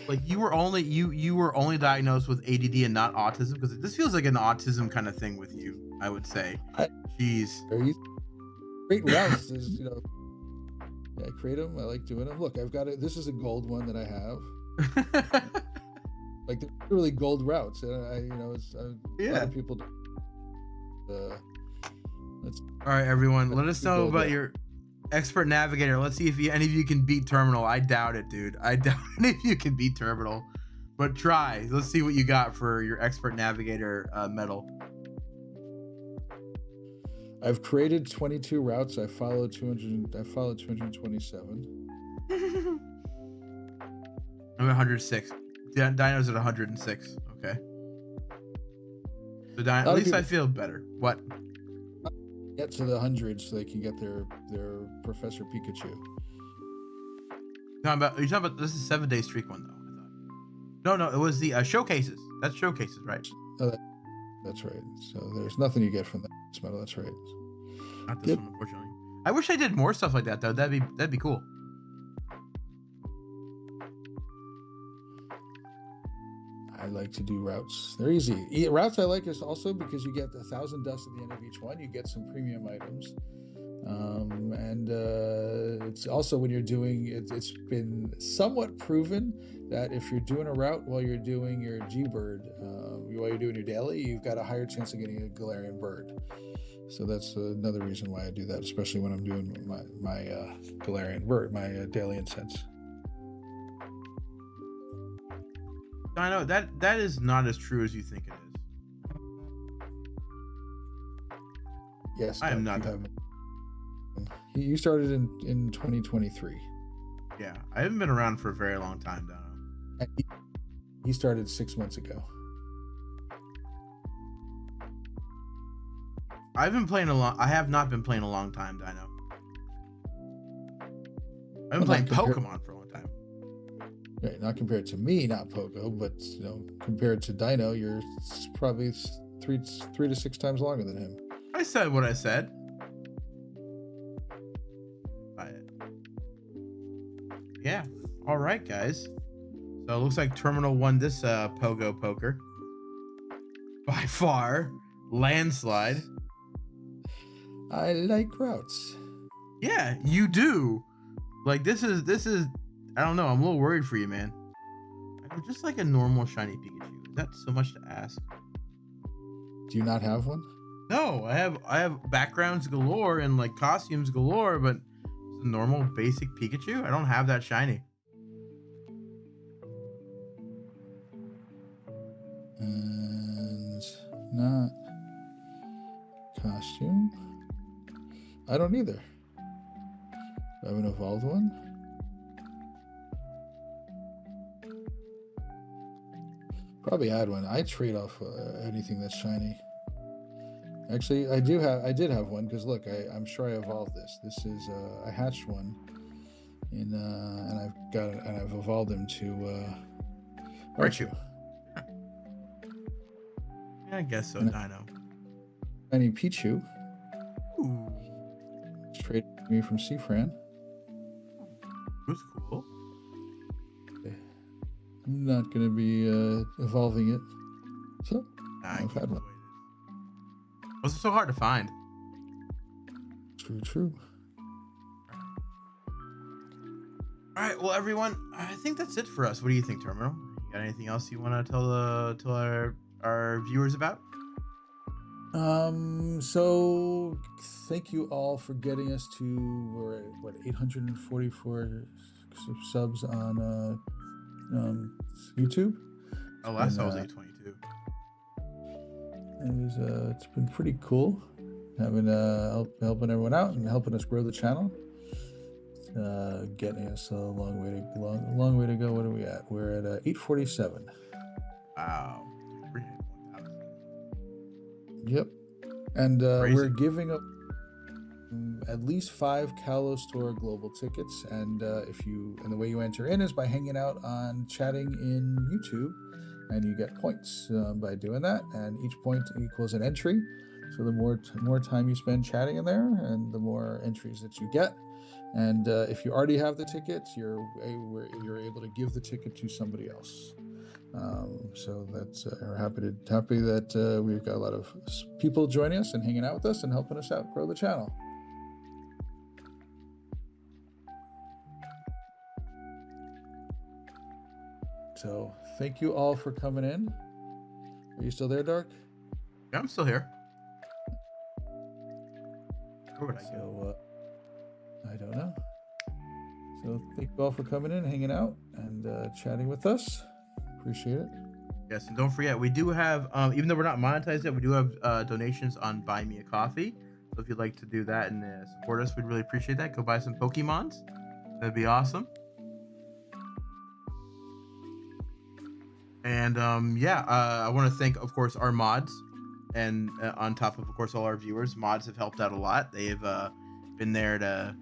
[SPEAKER 1] Like you were only diagnosed with ADD and not autism? Because this feels like an autism kind of thing with you, I would say. Jeez.
[SPEAKER 2] Great routes is, you know. Yeah, I create them. I like doing them. Look, I've got it. This is a gold one that I have. Like they're really gold routes, and a lot of people do.
[SPEAKER 1] All right, everyone. Let us know about your Expert Navigator. Let's see if any of you can beat Terminal. I doubt it, dude. I doubt any of you can beat Terminal, but try. Let's see what you got for your Expert Navigator medal.
[SPEAKER 2] I've created 22 routes. I followed 227.
[SPEAKER 1] I'm at 106. Dino's at 106. Okay. So at least I feel better. What?
[SPEAKER 2] Get to the hundreds so they can get their Professor Pikachu.
[SPEAKER 1] You're talking about this is a 7-day streak one though. I thought. No, it was the showcases. That's showcases, right?
[SPEAKER 2] Oh, that's right. So there's nothing you get from that medal. That's right.
[SPEAKER 1] Not this one, unfortunately. I wish I did more stuff like that though. That'd be cool.
[SPEAKER 2] I like to do routes. They're easy. Routes I like is also because you get 1,000 dust at the end of each one. You get some premium items. It's also when you're doing it, it's been somewhat proven that if you're doing a route while you're doing your G-Bird, while you're doing your daily, you've got a higher chance of getting a Galarian bird. So that's another reason why I do that, especially when I'm doing my Galarian bird, my daily incense.
[SPEAKER 1] I know that is not as true as you think it is.
[SPEAKER 2] Yes,
[SPEAKER 1] I am not.
[SPEAKER 2] You started in 2023.
[SPEAKER 1] Yeah, I haven't been around for a very long time, Dino.
[SPEAKER 2] He started 6 months ago.
[SPEAKER 1] I have not been playing a long time, Dino. I've been playing Pokemon for a long time.
[SPEAKER 2] Right, not compared to me, not Pogo, but compared to Dino, you're probably three to 6 times longer than him.
[SPEAKER 1] I said what I said. Yeah. All right, guys. So it looks like Terminal won this Pogo Poker by far, landslide.
[SPEAKER 2] I like routes.
[SPEAKER 1] Yeah, you do. Like this is. I don't know. I'm a little worried for you, man. I'm just like a normal shiny Pikachu. Is that so much to ask?
[SPEAKER 2] Do you not have one?
[SPEAKER 1] No, I have backgrounds galore and like costumes galore, but it's a normal basic Pikachu. I don't have that shiny.
[SPEAKER 2] And not costume. I don't either. I have an evolved one. Probably add one. I trade off anything that's shiny. Actually, I did have one because look, I'm sure I evolved this. This is I hatched one, and I've evolved him to
[SPEAKER 1] Raichu. Yeah, I guess so. Dino.
[SPEAKER 2] Shiny Pichu.
[SPEAKER 1] Ooh,
[SPEAKER 2] Traded me from Cfran.
[SPEAKER 1] that's cool.
[SPEAKER 2] I'm not gonna be evolving it. So
[SPEAKER 1] I've
[SPEAKER 2] had one.
[SPEAKER 1] Was it so hard to find?
[SPEAKER 2] True.
[SPEAKER 1] All right, well, everyone, I think that's it for us. What do you think, Terminal? You got anything else you want to tell our viewers about?
[SPEAKER 2] So thank you all for getting us to, we're at, what, 844 subs on YouTube.
[SPEAKER 1] Oh, last time was 822.
[SPEAKER 2] It's been pretty cool having helping everyone out and helping us grow the channel. Getting us a long way to go. What are we at? We're at 847.
[SPEAKER 1] Wow.
[SPEAKER 2] Yep. And we're giving up at least 5 Kalos Store global tickets, and the way you enter in is by hanging out on chatting in YouTube, and you get points by doing that, and each point equals an entry. So the more time you spend chatting in there, and the more entries that you get. And if you already have the tickets, you're able to give the ticket to somebody else. So that's we're happy that we've got a lot of people joining us and hanging out with us and helping us out grow the channel. So thank you all for coming in. Are you still there, Dark?
[SPEAKER 1] Yeah, I'm still here. Where would I go?
[SPEAKER 2] I don't know. So thank you all for coming in, hanging out, and chatting with us. Appreciate it.
[SPEAKER 1] Yes, and don't forget, we do have, even though we're not monetized yet, we do have donations on Buy Me a Coffee. So if you'd like to do that and support us, we'd really appreciate that. Go buy some Pokemons. That'd be awesome. And I want to thank, of course, our mods, and on top of course, all our viewers. Mods have helped out a lot. They've been there to,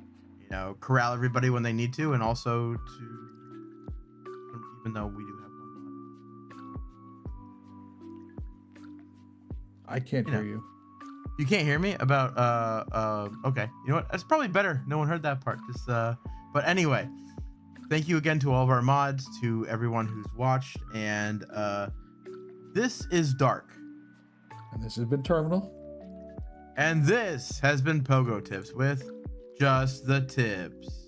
[SPEAKER 1] corral everybody when they need to, and also to, even though we do have one mod.
[SPEAKER 2] I can't hear you.
[SPEAKER 1] You can't hear me about okay. You know what? That's probably better. No one heard that part. Just but anyway, thank you again to all of our mods, to everyone who's watched, and this is Dark.
[SPEAKER 2] And this has been Terminal.
[SPEAKER 1] And this has been PoGoTips with just the tips.